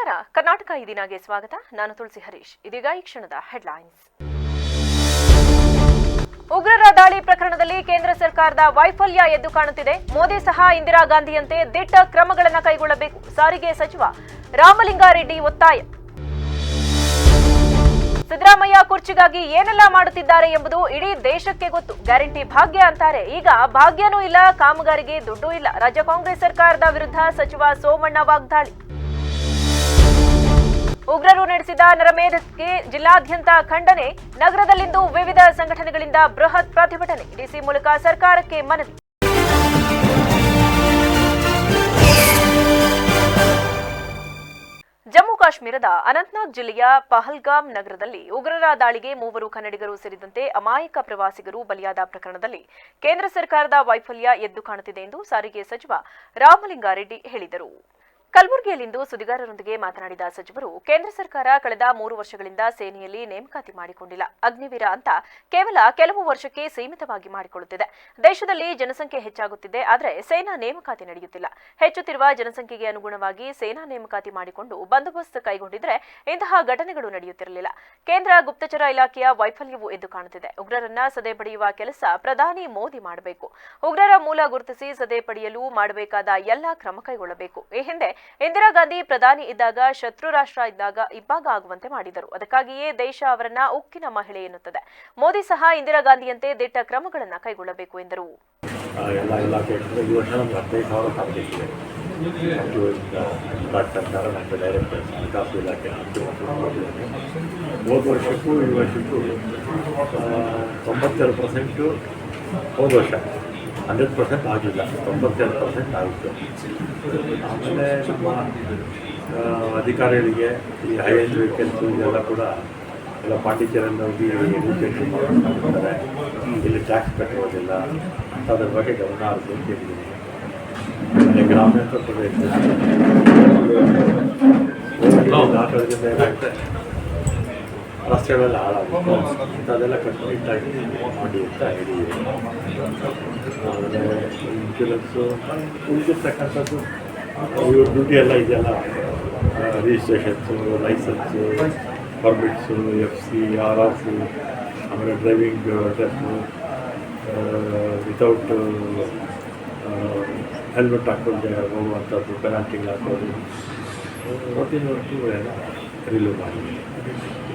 ನಮಸ್ಕಾರ. ಕರ್ನಾಟಕ ಈ ದಿನಗೆ ಸ್ವಾಗತ. ನಾನು ತುಳಸಿ ಹರೀಶ್. ಇದೀಗ ಈ ಕ್ಷಣದ ಹೆಡ್ಲೈನ್ಸ್. ಉಗ್ರರ ದಾಳಿ ಪ್ರಕರಣದಲ್ಲಿ ಕೇಂದ್ರ ಸರ್ಕಾರದ ವೈಫಲ್ಯ ಎದ್ದು ಕಾಣುತ್ತಿದೆ. ಮೋದಿ ಸಹ ಇಂದಿರಾ ಗಾಂಧಿಯಂತೆ ದಿಟ್ಟ ಕ್ರಮಗಳನ್ನು ಕೈಗೊಳ್ಳಬೇಕು. ಸಾರಿಗೆ ಸಚಿವ ರಾಮಲಿಂಗಾರೆಡ್ಡಿ ಒತ್ತಾಯ. ಸಿದ್ದರಾಮಯ್ಯ ಕುರ್ಚಿಗಾಗಿ ಏನೆಲ್ಲ ಮಾಡುತ್ತಿದ್ದಾರೆ ಎಂಬುದು ಇಡೀ ದೇಶಕ್ಕೆ ಗೊತ್ತು. ಗ್ಯಾರಂಟಿ ಭಾಗ್ಯ ಅಂತಾರೆ. ಈಗ ಭಾಗ್ಯನೂ ಇಲ್ಲ, ಕಾಮಗಾರಿಗೆ ದುಡ್ಡು ಇಲ್ಲ. ರಾಜ್ಯ ಕಾಂಗ್ರೆಸ್ ಸರ್ಕಾರದ ವಿರುದ್ಧ ಸಚಿವ ಸೋಮಣ್ಣ ವಾಗ್ದಾಳಿ. ಉಗ್ರರು ನಡೆಸಿದ ನರಮೇಧಕ್ಕೆ ಜಿಲ್ಲಾದ್ಯಂತ ಖಂಡನೆ. ನಗರದಲ್ಲಿಂದು ವಿವಿಧ ಸಂಘಟನೆಗಳಿಂದ ಬೃಹತ್ ಪ್ರತಿಭಟನೆ. ಡಿಸಿ ಮೂಲಕ ಸರ್ಕಾರಕ್ಕೆ ಮನವಿ. ಜಮ್ಮು ಕಾಶ್ಮೀರದ ಅನಂತನಾಗ್ ಜಿಲ್ಲೆಯ ಪಹಲ್ಗಾಮ್ ನಗರದಲ್ಲಿ ಉಗ್ರರ ದಾಳಿಗೆ 3 ಕನ್ನಡಿಗರು ಸೇರಿದಂತೆ ಅಮಾಯಕ ಪ್ರವಾಸಿಗರು ಬಲಿಯಾದ ಪ್ರಕರಣದಲ್ಲಿ ಕೇಂದ್ರ ಸರ್ಕಾರದ ವೈಫಲ್ಯ ಎದ್ದು ಕಾಣುತ್ತಿದೆ ಎಂದು ಸಾರಿಗೆ ಸಚಿವ ರಾಮಲಿಂಗಾರೆಡ್ಡಿ ಹೇಳಿದರು. ಕಲಬುರಗಿಯಲ್ಲಿಂದು ಸುದ್ದಿಗಾರರೊಂದಿಗೆ ಮಾತನಾಡಿದ ಸಚಿವರು, ಕೇಂದ್ರ ಸರ್ಕಾರ ಕಳೆದ 3 ವರ್ಷಗಳಿಂದ ಸೇನೆಯಲ್ಲಿ ನೇಮಕಾತಿ ಮಾಡಿಕೊಂಡಿಲ್ಲ. ಅಗ್ನಿವೀರ ಅಂತ ಕೇವಲ ಕೆಲವು ವರ್ಷಕ್ಕೆ ಸೀಮಿತವಾಗಿ ಮಾಡಿಕೊಳ್ಳುತ್ತಿದೆ. ದೇಶದಲ್ಲಿ ಜನಸಂಖ್ಯೆ ಹೆಚ್ಚಾಗುತ್ತಿದೆ, ಆದರೆ ಸೇನಾ ನೇಮಕಾತಿ ನಡೆಯುತ್ತಿಲ್ಲ. ಹೆಚ್ಚುತ್ತಿರುವ ಜನಸಂಖ್ಯೆಗೆ ಅನುಗುಣವಾಗಿ ಸೇನಾ ನೇಮಕಾತಿ ಮಾಡಿಕೊಂಡು ಬಂದೋಬಸ್ತ್ ಕೈಗೊಂಡಿದ್ರೆ ಇಂತಹ ಘಟನೆಗಳು ನಡೆಯುತ್ತಿರಲಿಲ್ಲ. ಕೇಂದ್ರ ಗುಪ್ತಚರ ಇಲಾಖೆಯ ವೈಫಲ್ಯವು ಎದ್ದು ಕಾಣುತ್ತಿದೆ. ಉಗ್ರರನ್ನ ಸದೆ ಪಡೆಯುವ ಕೆಲಸ ಪ್ರಧಾನಿ ಮೋದಿ ಮಾಡಬೇಕು. ಉಗ್ರರ ಮೂಲ ಗುರುತಿಸಿ ಸದೆ ಪಡೆಯಲು ಮಾಡಬೇಕಾದ ಎಲ್ಲಾ ಕ್ರಮ ಕೈಗೊಳ್ಳಬೇಕು. ಈ ಹಿಂದೆ ಇಂದಿರಾ ಗಾಂಧಿ ಪ್ರಧಾನಿ ಇದ್ದಾಗ ಶತ್ರು ರಾಷ್ಟ್ರ ಇದ್ದಾಗ ಇಬ್ಬಾಗ ಆಗುವಂತೆ ಮಾಡಿದರು. ಅದಕ್ಕಾಗಿಯೇ ದೇಶ ಅವರನ್ನ ಉಕ್ಕಿನ ಮಹಿಳೆ ಎನ್ನುತ್ತದೆ. ಮೋದಿ ಸಹ ಇಂದಿರಾ ಗಾಂಧಿಯಂತೆ ದಿಟ್ಟ ಕ್ರಮಗಳನ್ನು ಕೈಗೊಳ್ಳಬೇಕು ಎಂದರು. ಹೋದ ವರ್ಷ 100% ಆಗಿಲ್ಲ, 92% ಆಯಿತು. ಆಮೇಲೆ ನಮ್ಮ ಅಧಿಕಾರಿಗಳಿಗೆ ಈ ಹೈ ಎಂಡ್ ವೆಹಿಕಲ್ಸು ಇದೆಲ್ಲ ಕೂಡ ಎಲ್ಲ ಪಾಂಡಿಚೇರಿಯಲ್ಲಿ ಹೋಗಿ ರಿಜಿಸ್ಟ್ರೇಷನ್ ಮಾಡ್ತಾರೆ. ಇಲ್ಲಿ ಟ್ಯಾಕ್ಸ್ ಕಟ್ಟುವುದಿಲ್ಲ ಅಂತ ಅದ್ರ ಬಗ್ಗೆ ಗಮನ ಹರಿಸಿದ್ದೀನಿ. ಆಮೇಲೆ ಗ್ರಾಮಾಂತರ ಪ್ರದೇಶದಲ್ಲಿ 4 ದಿನ ಏನಾಗುತ್ತೆ, ರಸ್ತೆಗಳೆಲ್ಲ ಹಾಳಾಗುತ್ತೆ. ಇಂಥದ್ದೆಲ್ಲ ಕಂಪ್ಲೀಟಾಗಿ ಮಾಡಿ ಅಂತ ಹೇಳಿದ್ದೀವಿ. ಆಮೇಲೆ ಇನ್ಶೂರೆನ್ಸು ಉಳಿದಿರ್ತಕ್ಕಂಥದ್ದು ಇವ್ರ ಡ್ಯೂಟಿ ಎಲ್ಲ ಇದೆಲ್ಲ, ರಿಜಿಸ್ಟ್ರೇಷನ್ಸು, ಲೈಸೆನ್ಸು, ಪರ್ಮಿಟ್ಸು, FC, RRC, ಆಮೇಲೆ ಡ್ರೈವಿಂಗ್ ಟೆಸ್ಟು, ವಿತೌಟ್ ಹೆಲ್ಮೆಟ್ ಹಾಕ್ಕೊಂಡು ಹೋಗುವಂಥದ್ದು, ಪೆನಾಲ್ಟಿಗಳು ಹಾಕೋದು, ರೋಟಿನ್ ವರ್ಕು ಎಲ್ಲ ರಿಲೀವ್ ಮಾಡಿ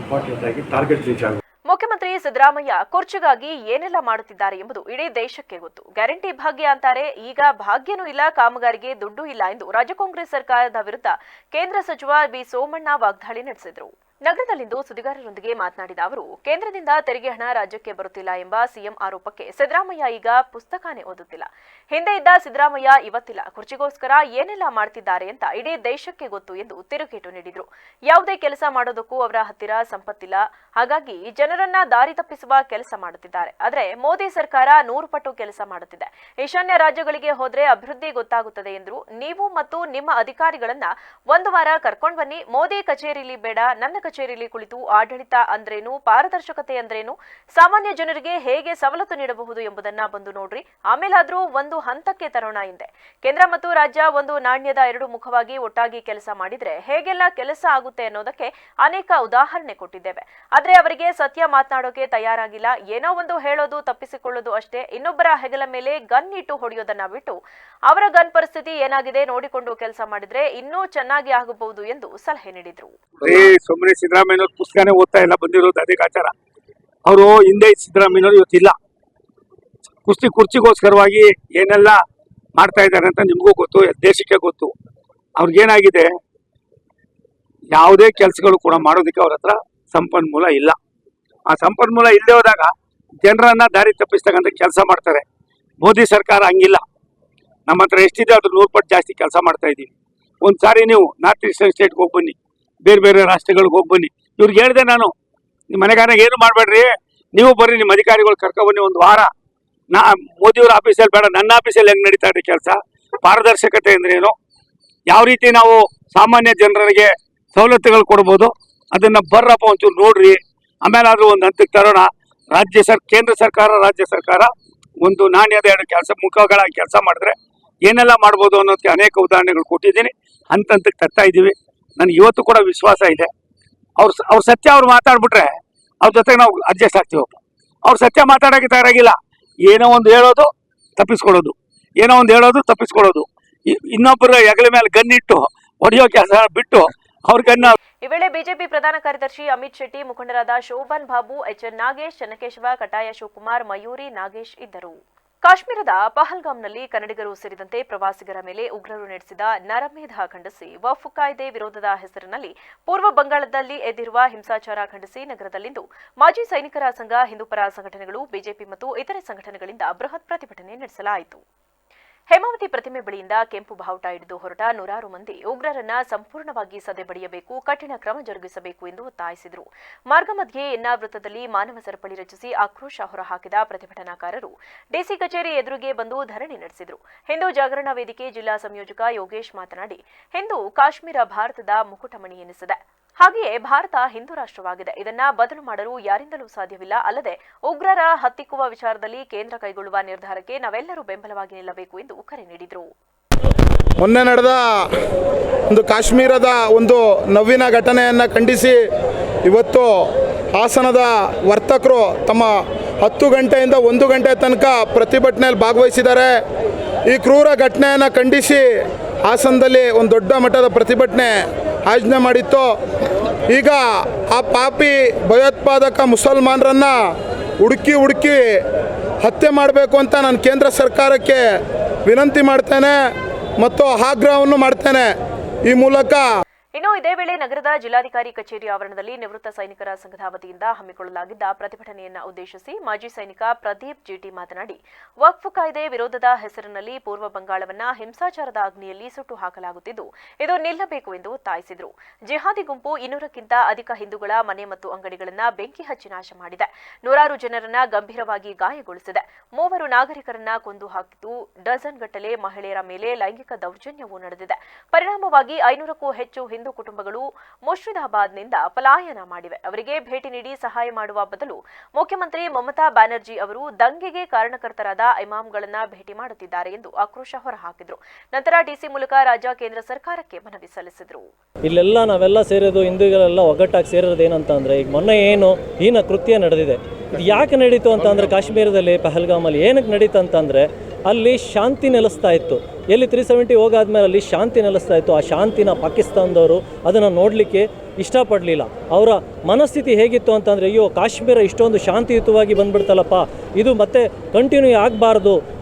ಇಂಪಾರ್ಟೆಂಟ್ ಆಗಿ ಟಾರ್ಗೆಟ್ ರೀಚ್ ಆಗುತ್ತೆ. ಮುಖ್ಯಮಂತ್ರಿ ಸಿದ್ದರಾಮಯ್ಯ ಕುರ್ಚಿಗಾಗಿ ಏನೆಲ್ಲ ಮಾಡುತ್ತಿದ್ದಾರೆ ಎಂಬುದು ಇಡೀ ದೇಶಕ್ಕೆ ಗೊತ್ತು. ಗ್ಯಾರಂಟಿ ಭಾಗ್ಯ ಅಂತಾರೆ. ಈಗ ಭಾಗ್ಯನೂ ಇಲ್ಲ, ಕಾಮಗಾರಿಗೆ ದುಡ್ಡು ಇಲ್ಲ ಎಂದು ರಾಜ್ಯ ಕಾಂಗ್ರೆಸ್ ಸರ್ಕಾರದ ವಿರುದ್ಧ ಕೇಂದ್ರ ಸಚಿವ ಬಿ ಸೋಮಣ್ಣ ವಾಗ್ದಾಳಿ ನಡೆಸಿದರು. ನಗರದಲ್ಲಿಂದು ಸುದ್ದಿಗಾರರೊಂದಿಗೆ ಮಾತನಾಡಿದ ಅವರು, ಕೇಂದ್ರದಿಂದ ತೆರಿಗೆ ಹಣ ರಾಜ್ಯಕ್ಕೆ ಬರುತ್ತಿಲ್ಲ ಎಂಬ ಸಿಎಂ ಆರೋಪಕ್ಕೆ ಸಿದ್ದರಾಮಯ್ಯ ಈಗ ಪುಸ್ತಕನೇ ಓದುತ್ತಿಲ್ಲ. ಹಿಂದೆ ಇದ್ದ ಸಿದ್ದರಾಮಯ್ಯ ಇವತ್ತಿಲ್ಲ. ಕುರ್ಚಿಗೋಸ್ಕರ ಏನೆಲ್ಲ ಮಾಡ್ತಿದ್ದಾರೆ ಅಂತ ಇಡೀ ದೇಶಕ್ಕೆ ಗೊತ್ತು ಎಂದು ತಿರುಗೇಟು ನೀಡಿದರು. ಯಾವುದೇ ಕೆಲಸ ಮಾಡೋದಕ್ಕೂ ಅವರ ಹತ್ತಿರ ಸಂಪತ್ತಿಲ್ಲ. ಹಾಗಾಗಿ ಜನರನ್ನ ದಾರಿ ತಪ್ಪಿಸುವ ಕೆಲಸ ಮಾಡುತ್ತಿದ್ದಾರೆ. ಆದರೆ ಮೋದಿ ಸರ್ಕಾರ 100 ಪಟ್ಟು ಕೆಲಸ ಮಾಡುತ್ತಿದೆ. ಈಶಾನ್ಯ ರಾಜ್ಯಗಳಿಗೆ ಹೋದ್ರೆ ಅಭಿವೃದ್ಧಿ ಗೊತ್ತಾಗುತ್ತದೆ ಎಂದರು. ನೀವು ಮತ್ತು ನಿಮ್ಮ ಅಧಿಕಾರಿಗಳನ್ನ ಒಂದು ವಾರ ಕರ್ಕೊಂಡು ಬನ್ನಿ. ಮೋದಿ ಕಚೇರಿಲಿ ಬೇಡ, ನನ್ನ ಕಚೇರಿಯಲ್ಲಿ ಕುಳಿತು ಆಡಳಿತ ಅಂದ್ರೇನು, ಪಾರದರ್ಶಕತೆ ಅಂದ್ರೇನು, ಸಾಮಾನ್ಯ ಜನರಿಗೆ ಹೇಗೆ ಸವಲತ್ತು ನೀಡಬಹುದು ಎಂಬುದನ್ನ ಬಂದು ನೋಡ್ರಿ. ಆಮೇಲಾದ್ರೂ ಒಂದು ಹಂತಕ್ಕೆ ತರೋಣ ಎಂದೆ. ಕೇಂದ್ರ ಮತ್ತು ರಾಜ್ಯ ಒಂದು ನಾಣ್ಯದ 2 ಮುಖವಾಗಿ ಒಟ್ಟಾಗಿ ಕೆಲಸ ಮಾಡಿದ್ರೆ ಹೇಗೆಲ್ಲ ಕೆಲಸ ಆಗುತ್ತೆ ಅನ್ನೋದಕ್ಕೆ ಅನೇಕ ಉದಾಹರಣೆ ಕೊಟ್ಟಿದ್ದೇವೆ. ಆದ್ರೆ ಅವರಿಗೆ ಸತ್ಯ ಮಾತನಾಡೋಕೆ ತಯಾರಾಗಿಲ್ಲ. ಏನೋ ಒಂದು ಹೇಳೋದು, ತಪ್ಪಿಸಿಕೊಳ್ಳೋದು ಅಷ್ಟೇ. ಇನ್ನೊಬ್ಬರ ಹೆಗಲ ಮೇಲೆ ಗನ್ ಇಟ್ಟು ಹೊಡೆಯೋದನ್ನ ಬಿಟ್ಟು ಅವರ ಗನ್ ಪರಿಸ್ಥಿತಿ ಏನಾಗಿದೆ ನೋಡಿಕೊಂಡು ಕೆಲಸ ಮಾಡಿದ್ರೆ ಇನ್ನೂ ಚೆನ್ನಾಗಿ ಆಗಬಹುದು ಎಂದು ಸಲಹೆ ನೀಡಿದ್ರು. ಸುಮ್ಮನೆ ಸಿದ್ದರಾಮಯ್ಯನವ್ರ ಪುಸ್ತಕನೇ ಓದ್ತಾ ಇಲ್ಲ, ಬಂದಿರೋದು ಅದೇ ಆಚಾರ. ಅವರು ಹಿಂದೆ ಸಿದ್ದರಾಮಯ್ಯನವರು ಇವತ್ತಿಲ್ಲ. ಕುರ್ಚಿಗೋಸ್ಕರವಾಗಿ ಏನೆಲ್ಲ ಮಾಡ್ತಾ ಇದ್ದಾರೆ ಅಂತ ನಿಮಗೂ ಗೊತ್ತು, ದೇಶಕ್ಕೆ ಗೊತ್ತು. ಅವ್ರಿಗೇನಾಗಿದೆ, ಯಾವುದೇ ಕೆಲಸಗಳು ಕೂಡ ಮಾಡೋದಕ್ಕೆ ಅವ್ರ ಹತ್ರ ಸಂಪನ್ಮೂಲ ಇಲ್ಲ. ಆ ಸಂಪನ್ಮೂಲ ಇಲ್ಲದೆ ಹೋದಾಗ ಜನರನ್ನ ದಾರಿ ತಪ್ಪಿಸ್ತಕ್ಕಂಥ ಕೆಲಸ ಮಾಡ್ತಾರೆ. ಮೋದಿ ಸರ್ಕಾರ ಹಂಗಿಲ್ಲ. ನಮ್ಮ ಹತ್ರ ಎಷ್ಟಿದೆ ಅದ್ರ 100 ಪಟ್ಟು ಜಾಸ್ತಿ ಕೆಲಸ ಮಾಡ್ತಾ ಇದ್ದೀವಿ. ಒಂದು ಸಾರಿ ನೀವು ನಾರ್ತ್ ಈಸ್ಟರ್ನ್ ಸ್ಟೇಟ್ಗೆ ಹೋಗಿ ಬನ್ನಿ, ಬೇರೆ ಬೇರೆ ರಾಷ್ಟ್ರಗಳಿಗೆ ಹೋಗಿ ಬನ್ನಿ. ಇವ್ರಿಗೆ ಹೇಳಿದೆ ನಾನು, ನಿಮ್ಮ ಮನೆಗಾರಾಗ ಏನು ಮಾಡಬೇಡ್ರಿ, ನೀವು ಬರ್ರಿ, ನಿಮ್ಮ ಅಧಿಕಾರಿಗಳು ಕರ್ಕೊಬನ್ನಿ ಒಂದು ವಾರ. ಮೋದಿಯವ್ರ ಆಫೀಸಲ್ಲಿ ಬೇಡ, ನನ್ನ ಆಫೀಸಲ್ಲಿ ಹೆಂಗೆ ನಡೀತಾ ಇದೆ ಕೆಲಸ, ಪಾರದರ್ಶಕತೆ ಅಂದ್ರೇನು, ಯಾವ ರೀತಿ ನಾವು ಸಾಮಾನ್ಯ ಜನರಿಗೆ ಸವಲತ್ತುಗಳು ಕೊಡ್ಬೋದು, ಅದನ್ನ ಬರ್ರಪ್ಪ ಒಂಚೂರು ನೋಡ್ರಿ. ಆಮೇಲೆ ಆದ್ರೂ ಒಂದು ಹಂತಕ್ಕೆ ತರೋಣ. ಕೇಂದ್ರ ಸರ್ಕಾರ, ರಾಜ್ಯ ಸರ್ಕಾರ ಒಂದು ನಾಣ್ಯದ 2 ಮುಖಗಳಾಗಿ ಕೆಲಸ ಮಾಡಿದ್ರೆ ಏನೆಲ್ಲ ಮಾಡ್ಬೋದು ಅನ್ನೋದಕ್ಕೆ ಅನೇಕ ಉದಾಹರಣೆಗಳು ಕೊಟ್ಟಿದ್ದೀನಿ. ಹಂತಕ್ಕೆ ತರ್ತಾ ಇದ್ದೀವಿ. ನನಗೆ ಇವತ್ತು ಕೂಡ ವಿಶ್ವಾಸ ಇದೆ. ಅವ್ರ ಸತ್ಯ ಅವ್ರು ಮಾತಾಡ್ಬಿಟ್ರೆ ಅವ್ರ ಜೊತೆಗೆ ನಾವು ಅಡ್ಜಸ್ಟ್ ಆಗ್ತೀವಪ್ಪ. ಅವ್ರು ಸತ್ಯ ಮಾತಾಡೋಕ್ಕೆ ತಯಾರಾಗಿಲ್ಲ. ಏನೋ ಒಂದು ಹೇಳೋದು ತಪ್ಪಿಸ್ಕೊಳ್ಳೋದು, ಏನೋ ಒಂದು ಹೇಳೋದು ತಪ್ಪಿಸ್ಕೊಳ್ಳೋದು, ಇನ್ನೊಬ್ಬರ ಹೆಗಲ ಮೇಲೆ ಗನ್ನಿಟ್ಟು ಹೊಡೆಯೋ ಕೆಲಸ ಬಿಟ್ಟು ಅವ್ರ ಗನ್ನ. ಈ ವೇಳೆ ಬಿಜೆಪಿ ಪ್ರಧಾನ ಕಾರ್ಯದರ್ಶಿ ಅಮಿತ್ ಶೆಟ್ಟಿ, ಮುಖಂಡರಾದ ಶೋಭನ್ ಬಾಬು, ಎಚ್ಎನ್ ನಾಗೇಶ್, ಚನ್ನಕೇಶವ, ಕಟಾಯ ಶಿವಕುಮಾರ್, ಮಯೂರಿ, ನಾಗೇಶ್ ಇದ್ದರು. ಕಾಶ್ಮೀರದ ಪಹಲ್ಗಾಮ್ನಲ್ಲಿ ಕನ್ನಡಿಗರು ಸೇರಿದಂತೆ ಪ್ರವಾಸಿಗರ ಮೇಲೆ ಉಗ್ರರು ನಡೆಸಿದ ನರಮೇಧ ಖಂಡಿಸಿ ವಕ್ಫ್ ಕಾಯ್ದೆ ವಿರೋಧದ ಹೆಸರಿನಲ್ಲಿ ಪೂರ್ವ ಬಂಗಾಳದಲ್ಲಿ ಎದ್ದಿರುವ ಹಿಂಸಾಚಾರ ಖಂಡಿಸಿ ನಗರದಲ್ಲಿಂದು ಮಾಜಿ ಸೈನಿಕರ ಸಂಘ, ಹಿಂದೂಪರ ಸಂಘಟನೆಗಳು, ಬಿಜೆಪಿ ಮತ್ತು ಇತರೆ ಸಂಘಟನೆಗಳಿಂದ ಬೃಹತ್ ಪ್ರತಿಭಟನೆ ನಡೆಸಲಾಯಿತು. ಹೇಮಾವತಿ ಪ್ರತಿಮೆ ಬಳಿಯಿಂದ ಕೆಂಪು ಬಾವುಟ ಹಿಡಿದು ಹೊರಟ ನೂರಾರು ಮಂದಿ ಉಗ್ರರನ್ನ ಸಂಪೂರ್ಣವಾಗಿ ಸದೆಬಡಿಯಬೇಕು, ಕಠಿಣ ಕ್ರಮ ಜರುಗಿಸಬೇಕು ಎಂದು ಒತ್ತಾಯಿಸಿದರು. ಮಾರ್ಗ ಮಧ್ಯೆ ಎನ್ನಾ ವೃತ್ತದಲ್ಲಿ ಮಾನವ ಸರಪಳಿ ರಚಿಸಿ ಆಕ್ರೋಶ ಹೊರಹಾಕಿದ ಪ್ರತಿಭಟನಾಕಾರರು ಡಿಸಿ ಕಚೇರಿ ಎದುರಿಗೆ ಬಂದು ಧರಣಿ ನಡೆಸಿದರು. ಹಿಂದೂ ಜಾಗರಣ ವೇದಿಕೆ ಜಿಲ್ಲಾ ಸಂಯೋಜಕ ಯೋಗೇಶ್ ಮಾತನಾಡಿ, ಹಿಂದೂ ಕಾಶ್ಮೀರ ಭಾರತದ ಮುಕುಟಮಣಿ ಎನಿಸಿದೆ. ಹಾಗೆಯೇ ಭಾರತ ಹಿಂದೂ ರಾಷ್ಟ್ರವಾಗಿದೆ. ಇದನ್ನ ಬದಲು ಮಾಡಲು ಯಾರಿಂದಲೂ ಸಾಧ್ಯವಿಲ್ಲ. ಅಲ್ಲದೆ ಉಗ್ರರ ಹತ್ತಿಕ್ಕುವ ವಿಚಾರದಲ್ಲಿ ಕೇಂದ್ರ ಕೈಗೊಳ್ಳುವ ನಿರ್ಧಾರಕ್ಕೆ ನಾವೆಲ್ಲರೂ ಬೆಂಬಲವಾಗಿ ನಿಲ್ಲಬೇಕು ಎಂದು ಕರೆ ನೀಡಿದರು. ಮೊನ್ನೆ ನಡೆದ ಒಂದು ಕಾಶ್ಮೀರದ ಒಂದು ನೋವಿನ ಘಟನೆಯನ್ನು ಖಂಡಿಸಿ ಇವತ್ತು ಹಾಸನದ ವರ್ತಕರು ತಮ್ಮ 10 ಗಂಟೆಯಿಂದ 1 ಗಂಟೆ ತನಕ ಪ್ರತಿಭಟನೆಯಲ್ಲಿ ಭಾಗವಹಿಸಿದ್ದಾರೆ. ಈ ಕ್ರೂರ ಘಟನೆಯನ್ನು ಖಂಡಿಸಿ ಹಾಸನದಲ್ಲಿ ಒಂದು ದೊಡ್ಡ ಮಟ್ಟದ ಪ್ರತಿಭಟನೆ ಆಯೋಜನೆ ಮಾಡಿತ್ತು. ಈಗ ಆ ಪಾಪಿ ಭಯೋತ್ಪಾದಕ ಮುಸಲ್ಮಾನರನ್ನು ಹುಡುಕಿ ಹತ್ಯೆ ಮಾಡಬೇಕು ಅಂತ ನಾನು ಕೇಂದ್ರ ಸರ್ಕಾರಕ್ಕೆ ವಿನಂತಿ ಮಾಡ್ತೇನೆ ಮತ್ತು ಆಗ್ರಹವನ್ನು ಮಾಡ್ತೇನೆ. ಈ ಮೂಲಕ ಇನ್ನು ಇದೇ ವೇಳೆ ನಗರದ ಜಿಲ್ಲಾಧಿಕಾರಿ ಕಚೇರಿ ಆವರಣದಲ್ಲಿ ನಿವೃತ್ತ ಸೈನಿಕರ ಸಂಘದ ವತಿಯಿಂದ ಹಮ್ಮಿಕೊಳ್ಳಲಾಗಿದ್ದ ಪ್ರತಿಭಟನೆಯನ್ನ ಉದ್ದೇಶಿಸಿ ಮಾಜಿ ಸೈನಿಕ ಪ್ರದೀಪ್ ಜಿಟಿ ಮಾತನಾಡಿ, ವಕ್ಫ್ ಕಾಯ್ದೆ ವಿರೋಧದ ಹೆಸರಿನಲ್ಲಿ ಪೂರ್ವ ಬಂಗಾಳವನ್ನ ಹಿಂಸಾಚಾರದ ಅಗ್ನಿಯಲ್ಲಿ ಸುಟ್ಟು ಹಾಕಲಾಗುತ್ತಿದ್ದು, ಇದು ನಿಲ್ಲಬೇಕು ಎಂದು ಒತ್ತಾಯಿಸಿದರು. ಜಿಹಾದಿ ಗುಂಪು 200ಕ್ಕಿಂತ ಅಧಿಕ ಹಿಂದೂಗಳ ಮನೆ ಮತ್ತು ಅಂಗಡಿಗಳನ್ನು ಬೆಂಕಿ ಹಚ್ಚಿ ನಾಶ ಮಾಡಿದೆ. ನೂರಾರು ಜನರನ್ನ ಗಂಭೀರವಾಗಿ ಗಾಯಗೊಳಿಸಿದೆ. 3 ನಾಗರಿಕರನ್ನ ಕೊಂದು ಹಾಕಿದ್ದು, ಡಜನ್ ಗಟ್ಟಲೆ ಮಹಿಳೆಯರ ಮೇಲೆ ಲೈಂಗಿಕ ದೌರ್ಜನ್ಯವೂ ನಡೆದಿದೆ. ಪರಿಣಾಮವಾಗಿ 500ಕ್ಕೂ ಹೆಚ್ಚು ಹಿಂದೂ ಕುಟುಂಬಗಳು ಮುರ್ಷಿದಾಬಾದ್ನಿಂದ ಪಲಾಯನ ಮಾಡಿವೆ. ಅವರಿಗೆ ಭೇಟಿ ನೀಡಿ ಸಹಾಯ ಮಾಡುವ ಬದಲು ಮುಖ್ಯಮಂತ್ರಿ ಮಮತಾ ಬ್ಯಾನರ್ಜಿ ಅವರು ದಂಗೆಗೆ ಕಾರಣಕರ್ತರಾದ ಇಮಾಮ್ಗಳನ್ನ ಭೇಟಿ ಮಾಡುತ್ತಿದ್ದಾರೆ ಎಂದು ಆಕ್ರೋಶ ಹೊರಹಾಕಿದರು. ನಂತರ ಡಿಸಿ ಮೂಲಕ ರಾಜ್ಯ ಕೇಂದ್ರ ಸರ್ಕಾರಕ್ಕೆ ಮನವಿ ಸಲ್ಲಿಸಿದರು. ಇಲ್ಲೆಲ್ಲ ನಾವೆಲ್ಲ ಸೇರೋದು ಹಿಂದೂಗಳೆಲ್ಲ ಒಗ್ಗಟ್ಟಾಗಿ ಸೇರೋದು ಏನಂತ ಅಂದರೆ, ಈಗ ಮೊನ್ನೆ ಏನು ಹೀನ ಕೃತ್ಯ ನಡೆದಿದೆ, ಇದು ಯಾಕೆ ನಡೀತು ಅಂತಂದರೆ ಕಾಶ್ಮೀರದಲ್ಲಿ ಪಹಲ್ಗಾಮಲ್ಲಿ ಏನಕ್ಕೆ ನಡೀತು ಅಂತಂದರೆ ಅಲ್ಲಿ ಶಾಂತಿ ನೆಲೆಸ್ತಾ ಇತ್ತು. ಎಲ್ಲಿ 370 ಹೋಗಾದ್ಮೇಲೆ ಅಲ್ಲಿ ಶಾಂತಿ ನೆಲೆಸ್ತಾ ಇತ್ತು. ಆ ಶಾಂತಿನ ಪಾಕಿಸ್ತಾನದವರು ಅದನ್ನು ನೋಡಲಿಕ್ಕೆ ಇಷ್ಟಪಡಲಿಲ್ಲ. ಅವರ ಮನಸ್ಥಿತಿ ಹೇಗಿತ್ತು ಅಂತಂದರೆ, ಅಯ್ಯೋ ಕಾಶ್ಮೀರ ಇಷ್ಟೊಂದು ಶಾಂತಿಯುತವಾಗಿ ಬಂದ್ಬಿಡ್ತಲ್ಲಪ್ಪ, ಇದು ಮತ್ತೆ ಕಂಟಿನ್ಯೂ ಆಗಬಾರ್ದು,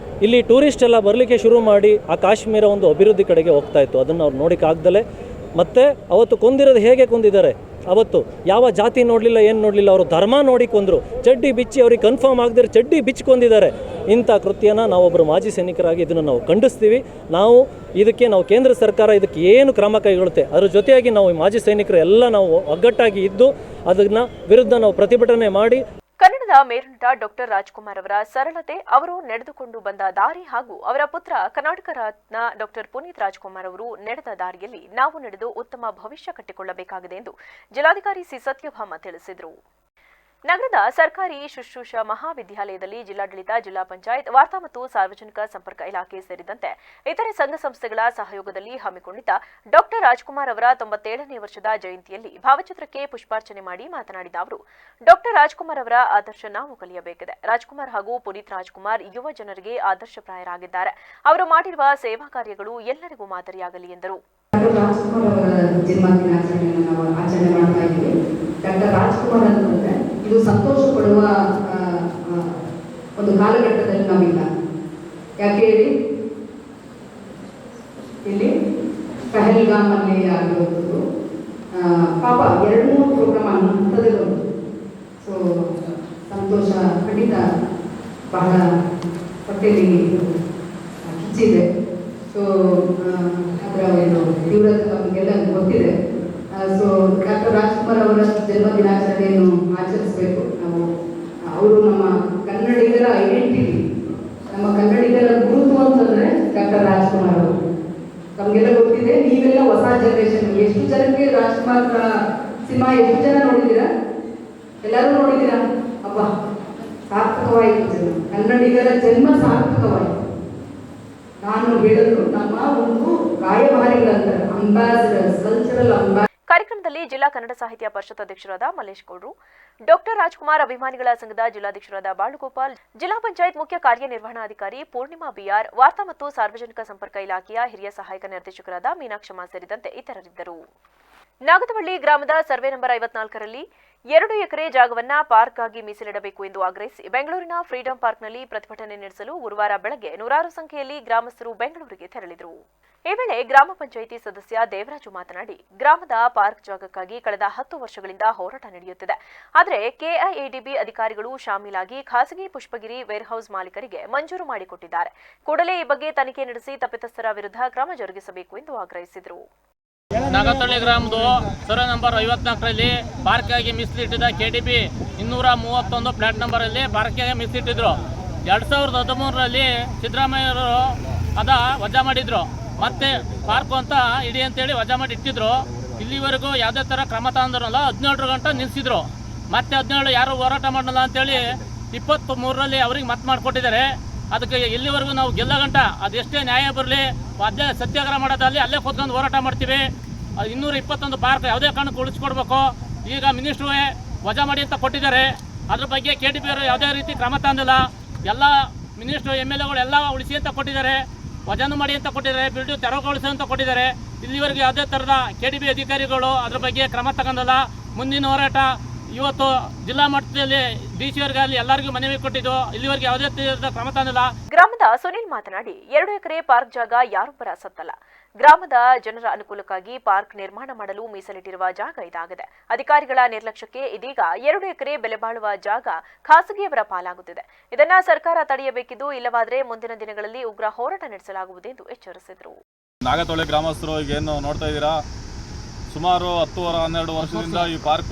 ಇಲ್ಲಿ ಟೂರಿಸ್ಟ್ ಎಲ್ಲ ಬರಲಿಕ್ಕೆ ಶುರು ಮಾಡಿ ಆ ಕಾಶ್ಮೀರ ಒಂದು ಅಭಿವೃದ್ಧಿ ಕಡೆಗೆ ಹೋಗ್ತಾ ಇತ್ತು. ಅದನ್ನು ಅವ್ರು ನೋಡೋಕ್ಕಾಗ್ದಲೇ ಮತ್ತು ಅವತ್ತು ಕೊಂದಿರೋದು ಹೇಗೆ ಕೊಂದಿದ್ದಾರೆ, ಅವತ್ತು ಯಾವ ಜಾತಿ ನೋಡಲಿಲ್ಲ, ಏನು ನೋಡಲಿಲ್ಲ, ಅವರು ಧರ್ಮ ನೋಡಿ ಕೊಂದರು. ಚಡ್ಡಿ ಬಿಚ್ಚಿ ಅವ್ರಿಗೆ ಕನ್ಫರ್ಮ್ ಆಗದಿರೋ ಚಡ್ಡಿ ಬಿಚ್ಚಿ ಕೊಂದಿದ್ದಾರೆ. ಇಂಥ ಕೃತ್ಯನ ನಾವೊಬ್ಬರು ಮಾಜಿ ಸೈನಿಕರಾಗಿ ಇದನ್ನು ನಾವು ಖಂಡಿಸ್ತೀವಿ. ಇದಕ್ಕೆ ನಾವು ಕೇಂದ್ರ ಸರ್ಕಾರ ಇದಕ್ಕೆ ಏನು ಕ್ರಮ ಕೈಗೊಳ್ಳುತ್ತೆ ಅದರ ಜೊತೆಯಾಗಿ ನಾವು ಮಾಜಿ ಸೈನಿಕರು ಎಲ್ಲ ನಾವು ಒಗ್ಗಟ್ಟಾಗಿ ಇದ್ದು ಅದನ್ನ ವಿರುದ್ಧ ನಾವು ಪ್ರತಿಭಟನೆ ಮಾಡಿ. ಕನ್ನಡದ ಮೇರುನಟ ಡಾಕ್ಟರ್ ರಾಜ್ಕುಮಾರ್ ಅವರ ಸರಳತೆ, ಅವರು ನಡೆದುಕೊಂಡು ಬಂದ ದಾರಿ ಹಾಗೂ ಅವರ ಪುತ್ರ ಕರ್ನಾಟಕ ರತ್ನ ಡಾಕ್ಟರ್ ಪುನೀತ್ ರಾಜ್ಕುಮಾರ್ ಅವರು ನಡೆದ ದಾರಿಯಲ್ಲಿ ನಾವು ನಡೆದು ಉತ್ತಮ ಭವಿಷ್ಯ ಕಟ್ಟಿಕೊಳ್ಳಬೇಕಾಗಿದೆ ಎಂದು ಜಿಲ್ಲಾಧಿಕಾರಿ ಸಿ ಸತ್ಯಭಾಮ ತಿಳಿಸಿದರು. ನಗರದ ಸರ್ಕಾರಿ ಶುಶ್ರೂಷಾ ಮಹಾವಿದ್ಯಾಲಯದಲ್ಲಿ ಜಿಲ್ಲಾಡಳಿತ, ಜಿಲ್ಲಾ ಪಂಚಾಯತ್, ವಾರ್ತಾ ಮತ್ತು ಸಾರ್ವಜನಿಕ ಸಂಪರ್ಕ ಇಲಾಖೆ ಸೇರಿದಂತೆ ಇತರೆ ಸಂಘ ಸಂಸ್ಥೆಗಳ ಸಹಯೋಗದಲ್ಲಿ ಹಮ್ಮಿಕೊಂಡಿದ್ದ ಡಾಕ್ಟರ್ ರಾಜ್ಕುಮಾರ್ ಅವರ 97ನೇ ವರ್ಷದ ಜಯಂತಿಯಲ್ಲಿ ಭಾವಚಿತ್ರಕ್ಕೆ ಪುಷ್ಪಾರ್ಚನೆ ಮಾಡಿ ಮಾತನಾಡಿದ ಅವರು, ಡಾಕ್ಟರ್ ರಾಜ್ಕುಮಾರ್ ಅವರ ಆದರ್ಶ ನಾವು ಕಲಿಯಬೇಕಿದೆ. ರಾಜ್ಕುಮಾರ್ ಹಾಗೂ ಪುನೀತ್ ರಾಜ್ಕುಮಾರ್ ಯುವ ಜನರಿಗೆ ಆದರ್ಶಪ್ರಾಯರಾಗಿದ್ದಾರೆ. ಅವರು ಮಾಡಿರುವ ಸೇವಾ ಕಾರ್ಯಗಳು ಎಲ್ಲರಿಗೂ ಮಾದರಿಯಾಗಲಿ ಎಂದರು. ಡಾಕ್ಟರ್ ರಾಜ್ಕುಮಾರ್ ಅಂತಂದರೆ ಇದು ಸಂತೋಷ ಪಡುವ ಒಂದು ಕಾಲಘಟ್ಟದಲ್ಲಿ ನಾವಿಲ್ಲ. ಯಾಕೆ ಹೇಳಿ, ಇಲ್ಲಿ ಪಹಲ್ಗಾಮಲ್ಲಿ ಆಗಿರುವುದು ಪಾಪ 2-3 ಪ್ರೋಗ್ರಾಮ್ ಹಂತದಲ್ಲಿ ಬಂತು. ಸೊ ಸಂತೋಷ ಖಂಡಿತ ಬಹಳ ಹೊಟ್ಟೆಲಿ ಕಿಚ್ಚಿದೆ. ಸೊ ಅದರ ಏನು ತೀವ್ರತೆ ನಮಗೆಲ್ಲ ಗೊತ್ತಿದೆ. ಸೊ ಡಾಕ್ಟರ್ ರಾಜ್ಕುಮಾರ್ ಅವರ ಜನ್ಮ ದಿನಾಚರಣೆಯನ್ನು ಆಚರಿಸಬೇಕು ನಾವು. ಅವರು ನಮ್ಮ ಕನ್ನಡಿಗರ ಐಡೆಂಟಿಟಿ, ನಮ್ಮ ಕನ್ನಡಿಗರ ಗುರುತು ಅಂತಂದರೆ ಡಾಕ್ಟರ್ ರಾಜ್ಕುಮಾರ್ ಅವರು. ನಮಗೆಲ್ಲ ಗೊತ್ತಿದೆ, ನೀವೆಲ್ಲ ಹೊಸ ಜನರೇಷನ್. ಎಷ್ಟು ಜನಕ್ಕೆ ರಾಜ್ಕುಮಾರ್ ಸಿನಿಮಾ ಎಷ್ಟು ಜನ ನೋಡಿದ್ದೀರಾ? ಎಲ್ಲರೂ ನೋಡಿದ್ದೀರಾ? ಅಬ್ಬ, ಸಾರ್ಥಕವಾಯಿತು ಜನ್ಮ, ಕನ್ನಡಿಗರ ಜನ್ಮ ಸಾರ್ಥಕವಾಯಿತು. ನಾನು ಹೇಳಲು ನಮ್ಮ ಒಂದು ರಾಯಭಾರಿಗಳಂತಾರೆ, ಅಂಬಾಸಿಡರ್ಸ್, ಕಲ್ಚರಲ್ ಅಂಬಾಸಿಡರ್. ಕಾರ್ಯಕ್ರಮದಲ್ಲಿ ಜಿಲ್ಲಾ ಕನ್ನಡ ಸಾಹಿತ್ಯ ಪರಿಷತ್ ಅಧ್ಯಕ್ಷರಾದ ಮಲ್ಲೇಶ್ ಗೌಡ್ರು, ಡಾಕ್ಟರ್ ರಾಜ್ಕುಮಾರ್ ಅಭಿಮಾನಿಗಳ ಸಂಘದ ಜಿಲ್ಲಾಧ್ಯಕ್ಷರಾದ ಬಾಳುಗೋಪಾಲ್, ಜಿಲ್ಲಾ ಪಂಚಾಯತ್ ಮುಖ್ಯ ಕಾರ್ಯನಿರ್ವಹಣಾಧಿಕಾರಿ ಪೂರ್ಣಿಮಾ ಬಿಆರ್, ವಾರ್ತಾ ಮತ್ತು ಸಾರ್ವಜನಿಕ ಸಂಪರ್ಕ ಇಲಾಖೆಯ ಹಿರಿಯ ಸಹಾಯಕ ನಿರ್ದೇಶಕರಾದ ಮೀನಾಕ್ಷಮ್ಮ ಸೇರಿದಂತೆ ಇತರರಿದ್ದರು. ನಾಗತವಳ್ಳಿ ಗ್ರಾಮದ ಸರ್ವೆ ನಂಬರ್ 54ರಲ್ಲಿ 2 ಎಕರೆ ಜಾಗವನ್ನ ಪಾರ್ಕ್ ಆಗಿ ಮೀಸಲಿಡಬೇಕು ಎಂದು ಆಗ್ರಹಿಸಿ ಬೆಂಗಳೂರಿನ ಫ್ರೀಡಂ ಪಾರ್ಕ್ನಲ್ಲಿ ಪ್ರತಿಭಟನೆ ನಡೆಸಲು ಗುರುವಾರ ಬೆಳಗ್ಗೆ ನೂರಾರು ಸಂಖ್ಯೆಯಲ್ಲಿ ಗ್ರಾಮಸ್ಥರು ಬೆಂಗಳೂರಿಗೆ ತೆರಳಿದರು. ಈ ವೇಳೆ ಗ್ರಾಮ ಪಂಚಾಯಿತಿ ಸದಸ್ಯ ದೇವರಾಜು ಮಾತನಾಡಿ, ಗ್ರಾಮದ ಪಾರ್ಕ್ ಜಾಗಕ್ಕಾಗಿ ಕಳೆದ 10 ವರ್ಷಗಳಿಂದ ಹೋರಾಟ ನಡೆಯುತ್ತಿದೆ. ಆದರೆ ಕೆಐಎಡಿಬಿ ಅಧಿಕಾರಿಗಳು ಶಾಮೀಲಾಗಿ ಖಾಸಗಿ ಪುಷ್ಪಗಿರಿ ವೇರ್ಹೌಸ್ ಮಾಲೀಕರಿಗೆ ಮಂಜೂರು ಮಾಡಿಕೊಟ್ಟಿದ್ದಾರೆ. ಕೂಡಲೇ ಈ ಬಗ್ಗೆ ತನಿಖೆ ನಡೆಸಿ ತಪ್ಪಿತಸ್ಥರ ವಿರುದ್ಧ ಕ್ರಮ ಜರುಗಿಸಬೇಕು ಎಂದು ಆಗ್ರಹಿಸಿದರು. ನಾಗತಳ್ಳಿ ಗ್ರಾಮದ ಸರ್ವೆ ನಂಬರ್ 54ರಲ್ಲಿ ಪಾರ್ಕ್ಗಾಗಿ ಮೀಸಲಿಟ್ಟಿದ್ದ ಕೆಡಿಬಿ 231 ಫ್ಲಾಟ್ ನಂಬರಲ್ಲಿ ಪಾರ್ಕ್ಗೆ ಮೀಸಲಿಟ್ಟಿದ್ರು. 2013ರಲ್ಲಿ ಸಿದ್ದರಾಮಯ್ಯವರು ವಜಾ ಮಾಡಿದ್ರು. ಮತ್ತೆ ಪಾರ್ಕು ಅಂತ ಇಡಿ ಅಂತೇಳಿ ವಜಾ ಮಾಡಿ ಇಟ್ಟಿದ್ರು. ಇಲ್ಲಿವರೆಗೂ ಯಾವುದೇ ಥರ ಕ್ರಮ ತಗೊಂಡ್ರಲ್ಲ, 17 ಗಂಟೆ ನಿಲ್ಲಿಸಿದ್ರು. ಮತ್ತೆ 17 ಯಾರು ಹೋರಾಟ ಮಾಡಲ್ಲ ಅಂತೇಳಿ 23ರಲ್ಲಿ ಅವ್ರಿಗೆ ಮತ್ತೆ ಮಾಡಿಕೊಟ್ಟಿದ್ದಾರೆ. ಅದಕ್ಕೆ ಇಲ್ಲಿವರೆಗೂ ನಾವು ಗೆಲ್ಲ ಗಂಟ ಅದೆಷ್ಟೇ ನ್ಯಾಯ ಬರಲಿ, ಅದೇ ಸತ್ಯಾಗ್ರಹ ಮಾಡೋದಲ್ಲಿ ಅಲ್ಲೇ ಕೂತ್ಕೊಂಡು ಹೋರಾಟ ಮಾಡ್ತೀವಿ. 221 ಪಾರ್ಕ್ ಯಾವುದೇ ಕಾರಣಕ್ಕೆ ಉಳಿಸ್ಕೊಡ್ಬೇಕು. ಈಗ ಮಿನಿಸ್ಟ್ರುವೇ ವಜಾ ಮಾಡಿ ಅಂತ ಕೊಟ್ಟಿದ್ದಾರೆ. ಅದ್ರ ಬಗ್ಗೆ ಕೆಡಿಬಿ ಅವರು ಯಾವುದೇ ರೀತಿ ಕ್ರಮ ತಂದಿಲ್ಲ. ಎಲ್ಲ ಮಿನಿಸ್ಟ್ರು MLAಗಳು ಎಲ್ಲ ಉಳಿಸಿ ಅಂತ ಕೊಟ್ಟಿದ್ದಾರೆ, ವಜಾನು ಮಾಡಿ ಅಂತ ಕೊಟ್ಟಿದ್ದಾರೆ, ಬಿಲ್ಡು ತೆರವುಗೊಳಿಸಿ ಅಂತ ಕೊಟ್ಟಿದ್ದಾರೆ. ಇಲ್ಲಿವರೆಗೂ ಯಾವುದೇ ಥರದ ಕೆಡಿಬಿ ಅಧಿಕಾರಿಗಳು ಅದ್ರ ಬಗ್ಗೆ ಕ್ರಮ ತಗೊಂಡಲ್ಲ. ಮುಂದಿನ ಹೋರಾಟ ಇವತ್ತು ಜಿಲ್ಲಾ ಮಟ್ಟದಲ್ಲಿ DC ಅವರಿಗಾಗಲಿ ಎಲ್ಲರಿಗೂ ಮನವಿ ಕೊಟ್ಟಿದ್ದು, ಇಲ್ಲಿವರೆಗೆ ಯಾವುದೇ ರೀತಿಯ ಕ್ರಮ ತಂದಿಲ್ಲ. ಗ್ರಾಮದ ಸುನಿಲ್ ಮಾತನಾಡಿ, 2 ಎಕರೆ ಪಾರ್ಕ್ ಜಾಗ ಯಾರೊಬ್ಬರ ಸತ್ತಲ್ಲ. ಗ್ರಾಮದ ಜನರ ಅನುಕೂಲಕ್ಕಾಗಿ ಪಾರ್ಕ್ ನಿರ್ಮಾಣ ಮಾಡಲು ಮೀಸಲಿಟ್ಟಿರುವ ಜಾಗ ಇದಾಗಿದೆ. ಅಧಿಕಾರಿಗಳ ನಿರ್ಲಕ್ಷ್ಯಕ್ಕೆ ಇದೀಗ 2 ಎಕರೆ ಬೆಲೆ ಬಾಳುವ ಜಾಗ ಖಾಸಗಿಯವರ ಪಾಲಾಗುತ್ತಿದೆ. ಇದನ್ನ ಸರ್ಕಾರ ತಡೆಯಬೇಕಿದ್ದು, ಇಲ್ಲವಾದರೆ ಮುಂದಿನ ದಿನಗಳಲ್ಲಿ ಉಗ್ರ ಹೋರಾಟ ನಡೆಸಲಾಗುವುದೆಂದು ಎಚ್ಚರಿಸಿದರು. ನಾಗತೊಳೆ ಗ್ರಾಮಸ್ಥರು ಈಗ ಏನು ನೋಡ್ತಾ ಇದ್ದೀರಾ, ಸುಮಾರು 10-12 ವರ್ಷದಿಂದ ಈ ಪಾರ್ಕ್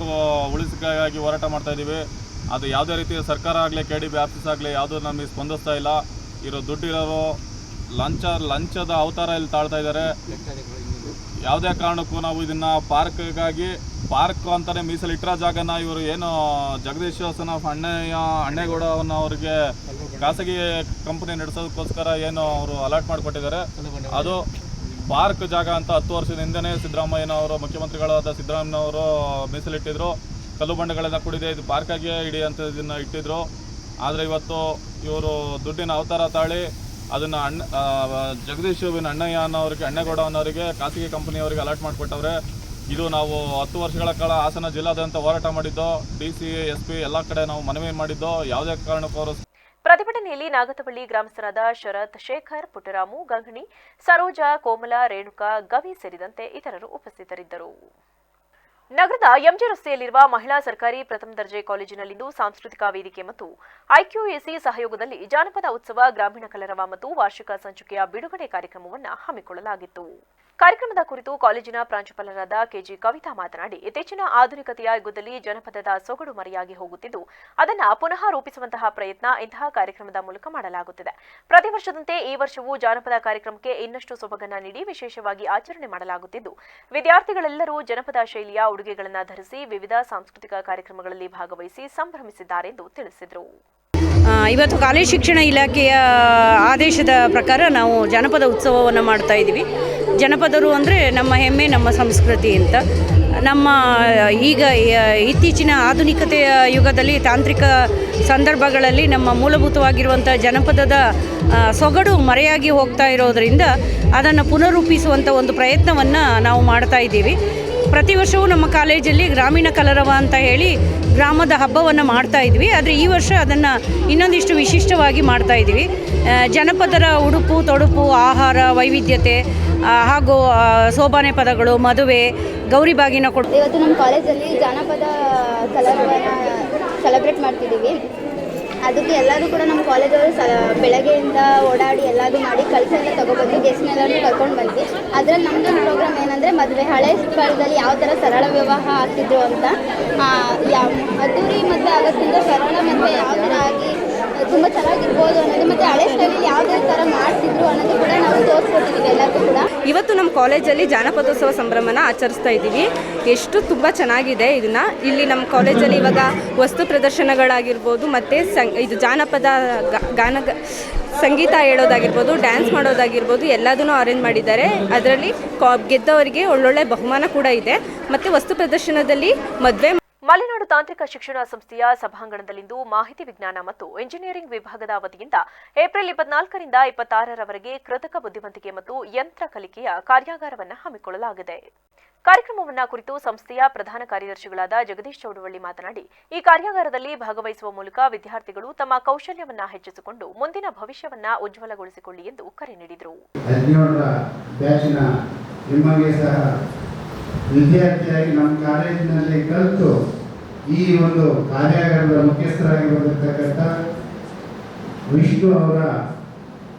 ಉಳಿಸಿಕೆಗಾಗಿ ಹೋರಾಟ ಮಾಡ್ತಾ ಇದ್ದೀವಿ. ಅದು ಯಾವುದೇ ರೀತಿಯ ಸರ್ಕಾರ ಆಗಲಿ ಕೆಡಿಬಿ ಆಫೀಸ್ ಆಗಲಿ ಯಾವುದೂ ನಮಗೆ ಸ್ಪಂದಿಸ್ತಾ ಇಲ್ಲ. ದುಡ್ಡಿರೋರು ಲಂಚದ ಅವತಾರ ಇಲ್ಲಿ ತಾಳ್ತಾ ಇದ್ದಾರೆ. ಯಾವುದೇ ಕಾರಣಕ್ಕೂ ನಾವು ಇದನ್ನು ಪಾರ್ಕ್ ಅಂತಲೇ ಮೀಸಲಿಟ್ಟಿರೋ ಜಾಗನ ಇವರು ಏನು ಜಗದೀಶ್ ಅಣ್ಣೇಗೌಡ ಅವರಿಗೆ ಖಾಸಗಿ ಕಂಪನಿ ನಡೆಸೋದಕ್ಕೋಸ್ಕರ ಏನು ಅವರು ಅಲಾಟ್ ಮಾಡಿಕೊಟ್ಟಿದ್ದಾರೆ. ಅದು ಪಾರ್ಕ್ ಜಾಗ ಅಂತ 10 ವರ್ಷದ ಹಿಂದೆಯೇ ಸಿದ್ದರಾಮಯ್ಯನವರು, ಮುಖ್ಯಮಂತ್ರಿಗಳಾದ ಸಿದ್ದರಾಮಯ್ಯನವರು ಮೀಸಲಿಟ್ಟಿದ್ರು. ಕಲ್ಲು ಬಂಡೆಗಳನ್ನು ಕುಡಿದೆ ಇದು ಪಾರ್ಕಾಗಿಯೇ ಇಡಿ ಅಂತ ಇದನ್ನು ಇಟ್ಟಿದ್ರು. ಆದರೆ ಇವತ್ತು ಇವರು ದುಡ್ಡಿನ ಅವತಾರ ತಾಳಿ ಅದನ್ನು ಜಗದೀಶ್ ಅಣ್ಣೇಗೌಡ ಅನ್ನೋರಿಗೆ ಖಾಸಗಿ ಕಂಪನಿಯವರಿಗೆ ಅಲಾಟ್ ಮಾಡಿಕೊಟ್ಟವ್ರೆ. ಇದು ನಾವು 10 ವರ್ಷಗಳ ಕಾಲ ಹಾಸನ ಜಿಲ್ಲಾದ್ಯಂತ ಹೋರಾಟ ಮಾಡಿದ್ದು, DC SP ಎಲ್ಲ ಕಡೆ ನಾವು ಮನವಿ ಮಾಡಿದ್ದು. ಯಾವುದೇ ಕಾರಣಕ್ಕೂ ಅವರು ಪ್ರತಿಭಟನೆಯಲ್ಲಿ ನಾಗತವಳ್ಳಿ ಗ್ರಾಮಸ್ಥರಾದ ಶರತ್, ಶೇಖರ್, ಪುಟ್ಟರಾಮು, ಗಂಗಣಿ, ಸರೋಜಾ, ಕೋಮಲ, ರೇಣುಕಾ, ಗವಿ ಸೇರಿದಂತೆ ಇತರರು ಉಪಸ್ಥಿತರಿದ್ದರು. ನಗರದ ಎಂಜಿ ರಸ್ತೆಯಲ್ಲಿರುವ ಮಹಿಳಾ ಸರ್ಕಾರಿ ಪ್ರಥಮ ದರ್ಜೆ ಕಾಲೇಜಿನಲ್ಲಿಂದು ಸಾಂಸ್ಕೃತಿಕ ವೇದಿಕೆ ಮತ್ತು IQAC ಸಹಯೋಗದಲ್ಲಿ ಜಾನಪದ ಉತ್ಸವ, ಗ್ರಾಮೀಣ ಕಲರವ ಮತ್ತು ವಾರ್ಷಿಕ ಸಂಚಿಕೆಯ ಬಿಡುಗಡೆ ಕಾರ್ಯಕ್ರಮವನ್ನು ಹಮ್ಮಿಕೊಳ್ಳಲಾಗಿತ್ತು. ಕಾರ್ಯಕ್ರಮದ ಕುರಿತು ಕಾಲೇಜಿನ ಪ್ರಾಂಶುಪಾಲರಾದ KG ಕವಿತಾ ಮಾತನಾಡಿ, ಇತ್ತೀಚಿನ ಆಧುನಿಕತೆಯ ಯುಗದಲ್ಲಿ ಜನಪದದ ಸೊಗಡು ಮರೆಯಾಗಿ ಹೋಗುತ್ತಿದ್ದು, ಅದನ್ನು ಪುನಃ ರೂಪಿಸುವಂತಹ ಪ್ರಯತ್ನ ಇಂತಹ ಕಾರ್ಯಕ್ರಮದ ಮೂಲಕ ಮಾಡಲಾಗುತ್ತಿದೆ. ಪ್ರತಿ ವರ್ಷದಂತೆ ಈ ವರ್ಷವೂ ಜಾನಪದ ಕಾರ್ಯಕ್ರಮಕ್ಕೆ ಇನ್ನಷ್ಟು ಸೊಬಗನ್ನು ನೀಡಿ ವಿಶೇಷವಾಗಿ ಆಚರಣೆ ಮಾಡಲಾಗುತ್ತಿದ್ದು, ವಿದ್ಯಾರ್ಥಿಗಳೆಲ್ಲರೂ ಜನಪದ ಶೈಲಿಯ ಉಡುಗೆಗಳನ್ನು ಧರಿಸಿ ವಿವಿಧ ಸಾಂಸ್ಕೃತಿಕ ಕಾರ್ಯಕ್ರಮಗಳಲ್ಲಿ ಭಾಗವಹಿಸಿ ಸಂಭ್ರಮಿಸಿದ್ದಾರೆ ಎಂದು ತಿಳಿಸಿದರು. ಇವತ್ತು ಕಾಲೇಜು ಶಿಕ್ಷಣ ಇಲಾಖೆಯ ಆದೇಶದ ಪ್ರಕಾರ ನಾವು ಜಾನಪದ ಉತ್ಸವವನ್ನು ಮಾಡ್ತಾ ಇದ್ದೀವಿ. ಜನಪದರು ಅಂದರೆ ನಮ್ಮ ಹೆಮ್ಮೆ, ನಮ್ಮ ಸಂಸ್ಕೃತಿ ಅಂತ. ನಮ್ಮ ಈಗ ಇತ್ತೀಚಿನ ಆಧುನಿಕತೆಯ ಯುಗದಲ್ಲಿ ತಾಂತ್ರಿಕ ಸಂದರ್ಭಗಳಲ್ಲಿ ನಮ್ಮ ಮೂಲಭೂತವಾಗಿರುವಂಥ ಜನಪದದ ಸೊಗಡು ಮರೆಯಾಗಿ ಹೋಗ್ತಾ ಇರೋದರಿಂದ ಅದನ್ನು ಪುನರೂಪಿಸುವಂಥ ಒಂದು ಪ್ರಯತ್ನವನ್ನು ನಾವು ಮಾಡ್ತಾ ಇದ್ದೀವಿ. ಪ್ರತಿ ವರ್ಷವೂ ನಮ್ಮ ಕಾಲೇಜಲ್ಲಿ ಗ್ರಾಮೀಣ ಕಲರವ ಅಂತ ಹೇಳಿ ಗ್ರಾಮದ ಹಬ್ಬವನ್ನು ಮಾಡ್ತಾ ಇದ್ವಿ. ಆದರೆ ಈ ವರ್ಷ ಅದನ್ನು ಇನ್ನೊಂದಿಷ್ಟು ವಿಶಿಷ್ಟವಾಗಿ ಮಾಡ್ತಾ ಇದ್ದೀವಿ. ಜನಪದರ ಉಡುಪು ತೊಡುಪು, ಆಹಾರ ವೈವಿಧ್ಯತೆ ಹಾಗೂ ಸೋಬಾನೆ ಪದಗಳು, ಮದುವೆ, ಗೌರಿ ಬಾಗಿನ ಕೊಡು. ಇವತ್ತು ನಮ್ಮ ಕಾಲೇಜಲ್ಲಿ ಜಾನಪದ ಕಲರವನ ಸೆಲೆಬ್ರೇಟ್ ಮಾಡ್ತಿದ್ದೀವಿ. ಅದಕ್ಕೆ ಎಲ್ಲರೂ ಕೂಡ ನಮ್ಮ ಕಾಲೇಜವರು ಬೆಳಗ್ಗೆಯಿಂದ ಓಡಾಡಿ ಎಲ್ಲದೂ ಮಾಡಿ ಕಲಸೆಲ್ಲ ತೊಗೊಬಂದು ಗೆಸ್ಟ್ನೆಲ್ಲರೂ ಕರ್ಕೊಂಡು ಬಂದ್ವಿ. ಅದರಲ್ಲಿ ನಮ್ಮದೊಂದು ಪ್ರೋಗ್ರಾಮ್ ಏನಂದರೆ ಮದುವೆ. ಹಳೆ ಕಾಲದಲ್ಲಿ ಯಾವ ಥರ ಸರಳ ವಿವಾಹ ಆಗ್ತಿದ್ರು ಅಂತ, ಅದ್ದೂರಿ ಮದುವೆ ಆಗೋದ್ರಿಂದ ಸರಳ ಮದುವೆ ಯಾವ ಥರ ಆಗಿ ತುಂಬ ಚೆನ್ನಾಗಿರ್ಬೋದು ಅನ್ನೋದು, ಮತ್ತು ಹಳೆ ಸ್ಟೈಲಲ್ಲಿ ಯಾವುದೇ ಥರ ಮಾಡ್ತಿದ್ರು ಅನ್ನೋದು ಕೂಡ ನಾವು ತೋರಿಸ್ಕೊಟ್ಟಿದ್ದೀವಿ ಎಲ್ಲರಿಗೂ ಕೂಡ. ಇವತ್ತು ನಮ್ಮ ಕಾಲೇಜಲ್ಲಿ ಜಾನಪದೋತ್ಸವ ಸಂಭ್ರಮನ ಆಚರಿಸ್ತಾ ಇದ್ದೀವಿ. ಎಷ್ಟು ತುಂಬ ಚೆನ್ನಾಗಿದೆ ಇದನ್ನು. ಇಲ್ಲಿ ನಮ್ಮ ಕಾಲೇಜಲ್ಲಿ ಇವಾಗ ವಸ್ತು ಪ್ರದರ್ಶನಗಳಾಗಿರ್ಬೋದು, ಮತ್ತು ಇದು ಜಾನಪದ ಸಂಗೀತ ಹೇಳೋದಾಗಿರ್ಬೋದು, ಡ್ಯಾನ್ಸ್ ಮಾಡೋದಾಗಿರ್ಬೋದು ಎಲ್ಲದನ್ನೂ ಅರೇಂಜ್ ಮಾಡಿದ್ದಾರೆ. ಅದರಲ್ಲಿ ಗೆದ್ದವರಿಗೆ ಒಳ್ಳೊಳ್ಳೆ ಬಹುಮಾನ ಕೂಡ ಇದೆ. ಮತ್ತು ವಸ್ತು ಪ್ರದರ್ಶನದಲ್ಲಿ ಮದುವೆ ಮಲೆನಾಡು ತಾಂತ್ರಿಕ ಶಿಕ್ಷಣ ಸಂಸ್ಥೆಯ ಸಭಾಂಗಣದಲ್ಲಿಂದು ಮಾಹಿತಿ ವಿಜ್ಞಾನ ಮತ್ತು ಎಂಜಿನಿಯರಿಂಗ್ ವಿಭಾಗದ ವತಿಯಿಂದ ಏಪ್ರಿಲ್ 24ರಿಂದ 26ರವರೆಗೆ ಕೃತಕ ಬುದ್ಧಿವಂತಿಕೆ ಮತ್ತು ಯಂತ್ರ ಕಲಿಕೆಯ ಕಾರ್ಯಾಗಾರವನ್ನು ಹಮ್ಮಿಕೊಳ್ಳಲಾಗಿದೆ. ಕಾರ್ಯಕ್ರಮವನ್ನು ಕುರಿತು ಸಂಸ್ಥೆಯ ಪ್ರಧಾನ ಕಾರ್ಯದರ್ಶಿಗಳಾದ ಜಗದೀಶ್ ಚೌಡವಳ್ಳಿ ಮಾತನಾಡಿ, ಈ ಕಾರ್ಯಾಗಾರದಲ್ಲಿ ಭಾಗವಹಿಸುವ ಮೂಲಕ ವಿದ್ಯಾರ್ಥಿಗಳು ತಮ್ಮ ಕೌಶಲ್ಯವನ್ನು ಹೆಚ್ಚಿಸಿಕೊಂಡು ಮುಂದಿನ ಭವಿಷ್ಯವನ್ನು ಉಜ್ವಲಗೊಳಿಸಿಕೊಳ್ಳಿ ಎಂದು ಕರೆ ನೀಡಿದರು. ವಿದ್ಯಾರ್ಥಿಯಾಗಿ ನಮ್ಮ ಕಾಲೇಜಿನಲ್ಲಿ ಕಲಿತು ಈ ಒಂದು ಕಾರ್ಯಾಗಾರದ ಮುಖ್ಯಸ್ಥರಾಗಿ ಬಂದಿರತಕ್ಕಂಥ ವಿಷ್ಣು ಅವರ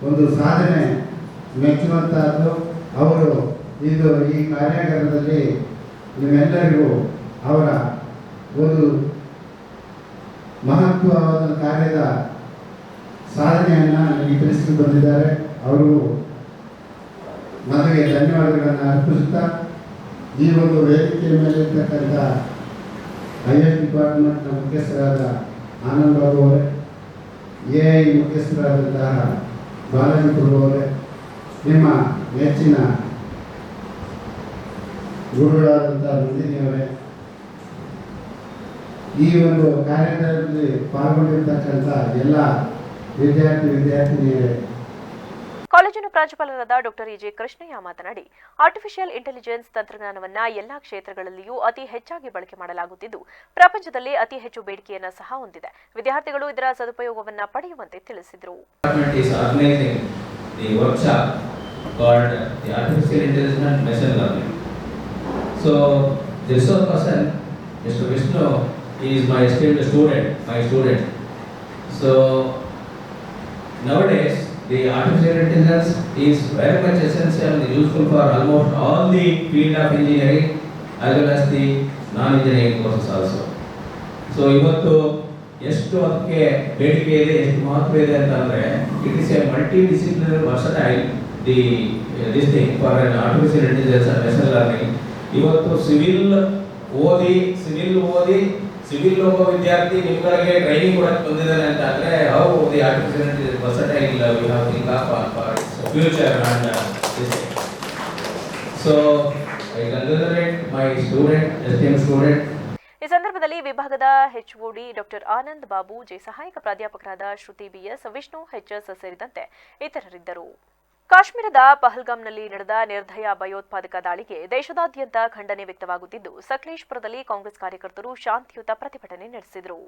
ಒಂದು ಸಾಧನೆ ಮೆಚ್ಚುವಂತಹದ್ದು. ಅವರು ಇದು ಈ ಕಾರ್ಯಾಗಾರದಲ್ಲಿ ನಿಮ್ಮೆಲ್ಲರಿಗೂ ಅವರ ಒಂದು ಮಹತ್ವವಾದ ಕಾರ್ಯದ ಸಾಧನೆಯನ್ನು ನನಗೆ ತಿಳಿಸಿ ಬಂದಿದ್ದಾರೆ. ಅವರು ನನಗೆ ಧನ್ಯವಾದಗಳನ್ನು ಅರ್ಪಿಸುತ್ತಾ ಈ ಒಂದು ವೇದಿಕೆಯ ಮೇಲೆ ಇರ್ತಕ್ಕಂಥ IS ಡಿಪಾರ್ಟ್ಮೆಂಟ್ನ ಮುಖ್ಯಸ್ಥರಾದ ಆನಂದ್ ಬಾಬು ಅವರೇ, AI ಮುಖ್ಯಸ್ಥರಾದಂತಹ ಬಾಲಾಜಿ ಪ್ರಭು ಅವರೇ, ನಿಮ್ಮ ನೆಚ್ಚಿನ ಗುರುಗಳಾದಂಥ ನಂದಿನಿ ಅವರೇ, ಈ ಒಂದು ಕಾರ್ಯಕ್ರಮದಲ್ಲಿ ಪಾಲ್ಗೊಂಡಿರ್ತಕ್ಕಂಥ ಎಲ್ಲ ವಿದ್ಯಾರ್ಥಿನಿಯರೇ. ಕಾಲೇಜಿನ ಪ್ರಾಂಶುಪಾಲರಾದ ಡಾಕ್ಟರ್ ಎಜೆ ಕೃಷ್ಣಯ್ಯ ಮಾತನಾಡಿ, ಆರ್ಟಿಫಿಷಿಯಲ್ ಇಂಟೆಲಿಜೆನ್ಸ್ ತಂತ್ರಜ್ಞಾನವನ್ನು ಎಲ್ಲಾ ಕ್ಷೇತ್ರಗಳಲ್ಲಿಯೂ ಅತಿ ಹೆಚ್ಚಾಗಿ ಬಳಕೆ ಮಾಡಲಾಗುತ್ತಿದ್ದು ಪ್ರಪಂಚದಲ್ಲಿ ಅತಿ ಹೆಚ್ಚು ಬೇಡಿಕೆಯನ್ನು ಸಹ ಹೊಂದಿದೆ. ವಿದ್ಯಾರ್ಥಿಗಳು ಇದರ ಸದುಪಯೋಗವನ್ನು ಪಡೆಯುವಂತೆ ತಿಳಿಸಿದರು. Nowadays, the artificial intelligence is very much essential and useful for almost all the field of engineering as well as the non-engineering courses also. So, ಇವತ್ತು ಎಷ್ಟು ಅದಕ್ಕೆ ಬೇಡಿಕೆ ಇದೆ, ಎಷ್ಟು ಮಹತ್ವ ಇದೆ ಅಂತಂದರೆ, it is a multidisciplinary versatile this thing for an artificial intelligence and machine learning. ಇವತ್ತು ಸಿವಿಲ್ ಓದಿ ಸಿವಿಲ್ ಒಬ್ಬ ವಿದ್ಯಾರ್ಥಿ ನಿಮ್ಗಳಿಗೆ ಟ್ರೈನಿಂಗ್ ಕೊಡಕ್ಕೆ ಬಂದಿದ್ದಾನೆ ಅಂತ ಅಂದ್ರೆ how the artificial intelligence versatile we have think of for future and so I congratulate my esteemed student. ಈ ಸಂದರ್ಭದಲ್ಲಿ ವಿಭಾಗದ HOD ಡಾಕ್ಟರ್ ಆನಂದ್ ಬಾಬು, ಸಹಾಯಕ ಪ್ರಾಧ್ಯಾಪಕರಾದ ಶ್ರುತಿ BS, ವಿಷ್ಣು HS ಸೇರಿದಂತೆ ಇತರರಿದ್ದರು. ಕಾಶ್ಮೀರದ ಪಹಲ್ಗಾಮ್ನಲ್ಲಿ ನಡೆದ ನಿರ್ದಯ ಭಯೋತ್ಪಾದಕ ದಾಳಿಗೆ ದೇಶದಾದ್ಯಂತ ಖಂಡನೆ ವ್ಯಕ್ತವಾಗುತ್ತಿದ್ದು ಸಕಲೇಶಪುರದಲ್ಲಿ ಕಾಂಗ್ರೆಸ್ ಕಾರ್ಯಕರ್ತರು ಶಾಂತಿಯುತ ಪ್ರತಿಭಟನೆ ನಡೆಸಿದರು.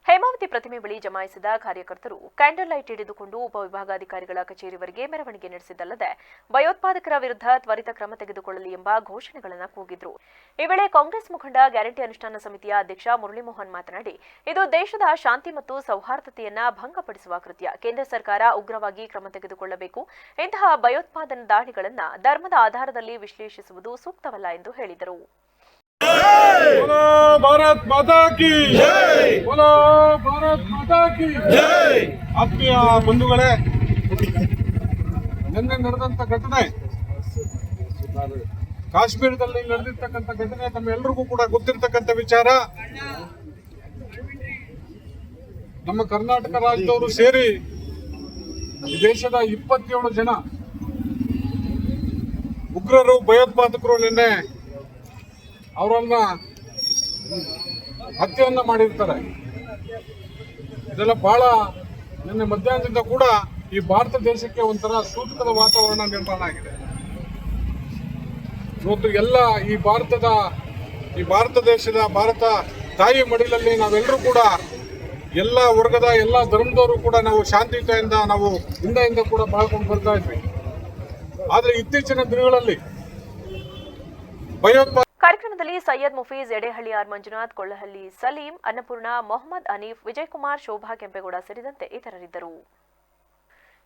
ಹೇಮಾವತಿ ಪ್ರತಿಮೆ ಬಳಿ ಜಮಾಯಿಸಿದ ಕಾರ್ಯಕರ್ತರು ಕ್ಯಾಂಡಲ್ ಲೈಟ್ ಹಿಡಿದುಕೊಂಡು ಉಪವಿಭಾಗಾಧಿಕಾರಿಗಳ ಕಚೇರಿವರೆಗೆ ಮೆರವಣಿಗೆ ನಡೆಸಿದ್ದಲ್ಲದೆ ಭಯೋತ್ಪಾದಕರ ವಿರುದ್ಧ ತ್ವರಿತ ಕ್ರಮ ತೆಗೆದುಕೊಳ್ಳಲಿ ಎಂಬ ಘೋಷಣೆಗಳನ್ನು ಕೂಗಿದ್ರು. ಈ ವೇಳೆ ಕಾಂಗ್ರೆಸ್ ಮುಖಂಡ ಗ್ಯಾರಂಟಿ ಅನುಷ್ಠಾನ ಸಮಿತಿಯ ಅಧ್ಯಕ್ಷ ಮುರಳೀಮೋಹನ್ ಮಾತನಾಡಿ, ಇದು ದೇಶದ ಶಾಂತಿ ಮತ್ತು ಸೌಹಾರ್ದತೆಯನ್ನ ಭಂಗಪಡಿಸುವ ಕೃತ್ಯ. ಕೇಂದ್ರ ಸರ್ಕಾರ ಉಗ್ರವಾಗಿ ಕ್ರಮ ತೆಗೆದುಕೊಳ್ಳಬೇಕು. ಇಂತಹ ಭಯೋತ್ಪಾದನಾ ದಾಳಿಗಳನ್ನು ಧರ್ಮದ ಆಧಾರದಲ್ಲಿ ವಿಶ್ಲೇಷಿಸುವುದು ಸೂಕ್ತವಲ್ಲ ಎಂದು ಹೇಳಿದರು. ಭಾರತ್ ಮಾತಾ ಕಿ ಜೈ, ಬೋಲೋ ಭಾರತ್ ಮಾತಾ ಕಿ ಜೈ. ಆತ್ಮೀಯ ಬಂಧುಗಳೇ, ನಿನ್ನೆ ನಡೆದಂತ ಘಟನೆ, ಕಾಶ್ಮೀರದಲ್ಲಿ ನಡೆದಿರ್ತಕ್ಕಂಥ ಘಟನೆ ತಮ್ಮೆಲ್ಲರಿಗೂ ಕೂಡ ಗೊತ್ತಿರತಕ್ಕಂಥ ವಿಚಾರ. ನಮ್ಮ ಕರ್ನಾಟಕ ರಾಜ್ಯದವರು ಸೇರಿ ದೇಶದ 27 ಜನ ಉಗ್ರರು, ಭಯೋತ್ಪಾದಕರು ನಿನ್ನೆ ಅವರನ್ನ ಹತ್ಯೆಯನ್ನ ಮಾಡಿರ್ತಾರೆ. ಇದೆಲ್ಲ ಬಹಳ ನಿನ್ನೆ ಮಧ್ಯಾಹ್ನದಿಂದ ಕೂಡ ಈ ಭಾರತ ದೇಶಕ್ಕೆ ಒಂಥರ ಸೂತಕದ ವಾತಾವರಣ ನಿರ್ಮಾಣ ಆಗಿದೆ. ಇವತ್ತು ಎಲ್ಲ ಈ ಭಾರತ ದೇಶದ ಭಾರತ ತಾಯಿ ಮಡಿಲಲ್ಲಿ ನಾವೆಲ್ಲರೂ ಕೂಡ ಎಲ್ಲ ವರ್ಗದ ಎಲ್ಲ ಧರ್ಮದವರು ಕೂಡ ನಾವು ಶಾಂತಿಯುತದಿಂದ ನಾವು ಹಿಂದೆಯಿಂದ ಕೂಡ ಬಾಳ್ಕೊಂಡು ಬರ್ತಾ ಇದ್ವಿ. ಆದರೆ ಇತ್ತೀಚಿನ ದಿನಗಳಲ್ಲಿ ಕಾರ್ಯಕ್ರಮದಲ್ಲಿ ಸೈಯದ್ ಮುಫೀಜ್, ಎಡೆಹಳ್ಳಿ ಆರ್ ಮಂಜುನಾಥ್, ಕೊಳ್ಳಹಳ್ಳಿ ಸಲೀಂ, ಅನ್ನಪೂರ್ಣ, ಮೊಹಮ್ಮದ್ ಅನೀಫ್, ವಿಜಯಕುಮಾರ್, ಶೋಭಾ ಕೆಂಪೇಗೌಡ ಸೇರಿದಂತೆ ಇತರರಿದ್ದರು.